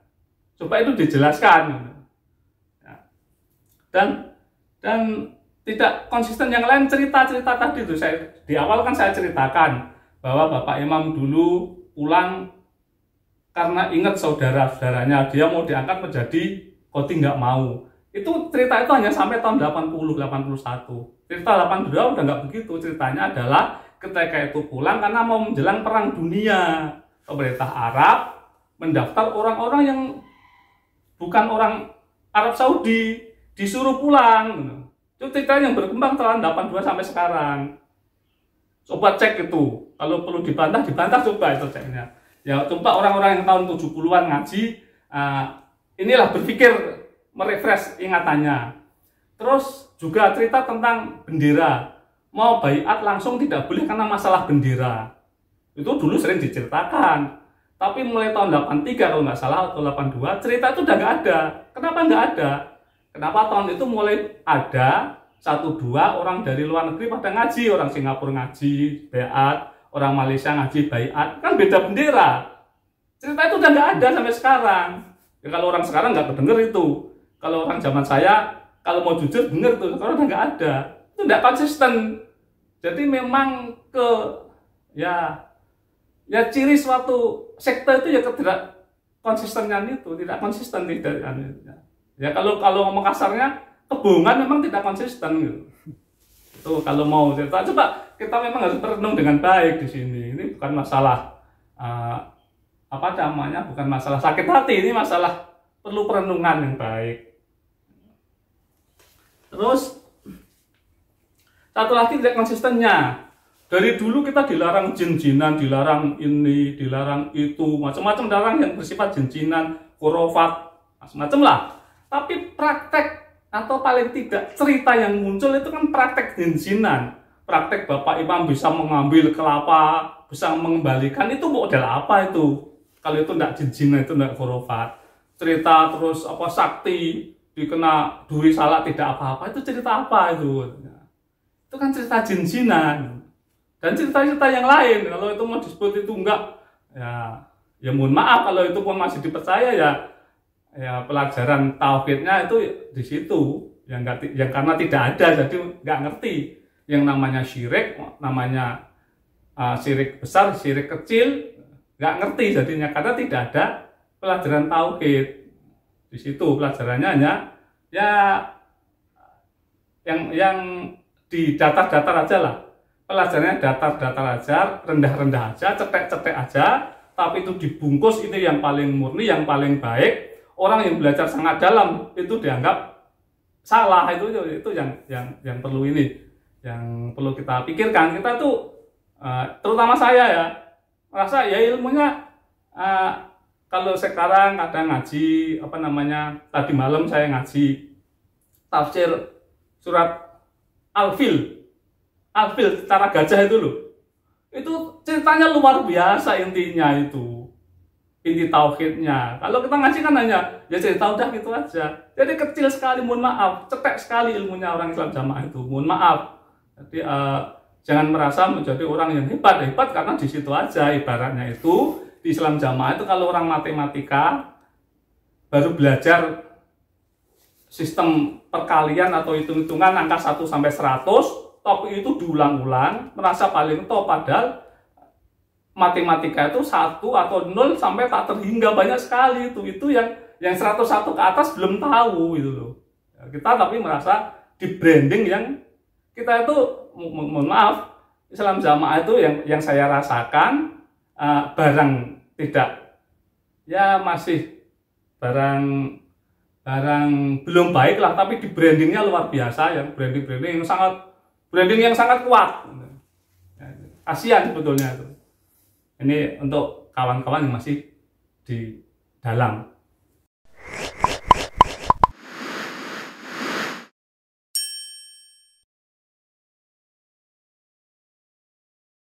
Coba itu dijelaskan. Dan tidak konsisten yang lain, cerita-cerita tadi itu di awal kan saya ceritakan bahwa Bapak Imam dulu pulang karena ingat saudara-saudaranya, dia mau diangkat menjadi qadhi nggak mau. Itu cerita itu hanya sampai tahun 80-81. Cerita 82 udah nggak begitu. Ceritanya adalah ketika itu pulang karena mau menjelang perang dunia, pemerintah Arab mendaftar orang-orang yang bukan orang Arab Saudi, disuruh pulang. Itu cerita yang berkembang tahun 82 sampai sekarang. Coba cek itu. Kalau perlu dibantah coba itu ceknya. Ya coba orang-orang yang tahun 70-an ngaji, inilah berpikir merefresh ingatannya. Terus juga cerita tentang bendera. Mau baiat langsung tidak boleh karena masalah bendera. Itu dulu sering diceritakan. Tapi mulai tahun 83 kalau nggak salah atau 82, cerita itu udah nggak ada. Kenapa nggak ada? Kenapa tahun itu mulai ada 1-2 orang dari luar negeri pada ngaji, orang Singapura ngaji baiat, orang Malaysia ngaji baiat, kan beda bendera. Cerita itu udah nggak ada sampai sekarang. Ya, kalau orang sekarang nggak kedenger itu. Kalau orang zaman saya, kalau mau jujur denger tuh, kalau udah nggak ada. Itu nggak konsisten. Jadi memang ya ciri suatu sekte itu ya tidak konsistennya itu, tidak konsisten tidak. Ya kalau ngomong kasarnya kebohongan memang tidak konsisten gitu. Tuh kalau mau cerita coba kita memang harus merenung dengan baik di sini. Ini bukan masalah bukan masalah sakit hati, ini masalah perlu perenungan yang baik. Terus satu lagi tidak konsistennya. Dari dulu kita dilarang jin-jinan, dilarang ini, dilarang itu, macam-macam larang yang bersifat jin-jinan, khurafat, macam-macam lah. Tapi praktek atau paling tidak cerita yang muncul itu kan praktek jin-jinan. Praktek Bapak Imam bisa mengambil kelapa, bisa mengembalikan, itu model apa itu? Kalau itu tidak jin-jinan, itu tidak khurafat. Cerita terus sakti dikena duri salah tidak apa-apa, itu cerita apa itu? Itu kan cerita jin-jinan. Dan cerita-cerita yang lain, kalau itu mau disebut itu enggak, ya mohon maaf kalau itu pun masih dipercaya ya pelajaran tauhidnya itu di situ yang karena tidak ada jadi nggak ngerti yang namanya syirik, namanya syirik besar, syirik kecil, nggak ngerti jadinya karena tidak ada pelajaran tauhid di situ. Pelajarannya hanya ya yang di datar-datar aja lah. Pelajarannya datar-datar aja, rendah-rendah aja, cetek-cetek aja, tapi itu dibungkus ini yang paling murni, yang paling baik. Orang yang belajar sangat dalam itu dianggap salah, itu yang perlu ini, yang perlu kita pikirkan. Kita tuh terutama saya ya merasa ya ilmunya kalau sekarang kadang ngaji tadi malam saya ngaji tafsir surat Al-Fil cara gajah itu loh. Itu ceritanya luar biasa intinya itu. Inti tauhidnya. Kalau kita ngaji kan hanya ya cerita udah gitu aja. Jadi kecil sekali, mohon maaf, cetek sekali ilmunya orang Islam Jamaah itu. Mohon maaf. Jadi jangan merasa menjadi orang yang hebat karena di situ aja. Ibaratnya itu di Islam Jamaah itu kalau orang matematika baru belajar sistem perkalian atau hitung-hitungan angka 1 sampai 100, tapi itu diulang-ulang, merasa paling top, padahal matematika itu 1 atau 0 sampai tak terhingga banyak sekali itu yang 101 ke atas belum tahu itu loh. Kita tapi merasa di branding yang kita itu mohon maaf Islam Jamaah itu yang saya rasakan barang tidak ya masih barang belum baik lah, tapi di brandingnya luar biasa, yang branding yang sangat kuat. Kasihan sebetulnya itu. Ini untuk kawan-kawan yang masih di dalam.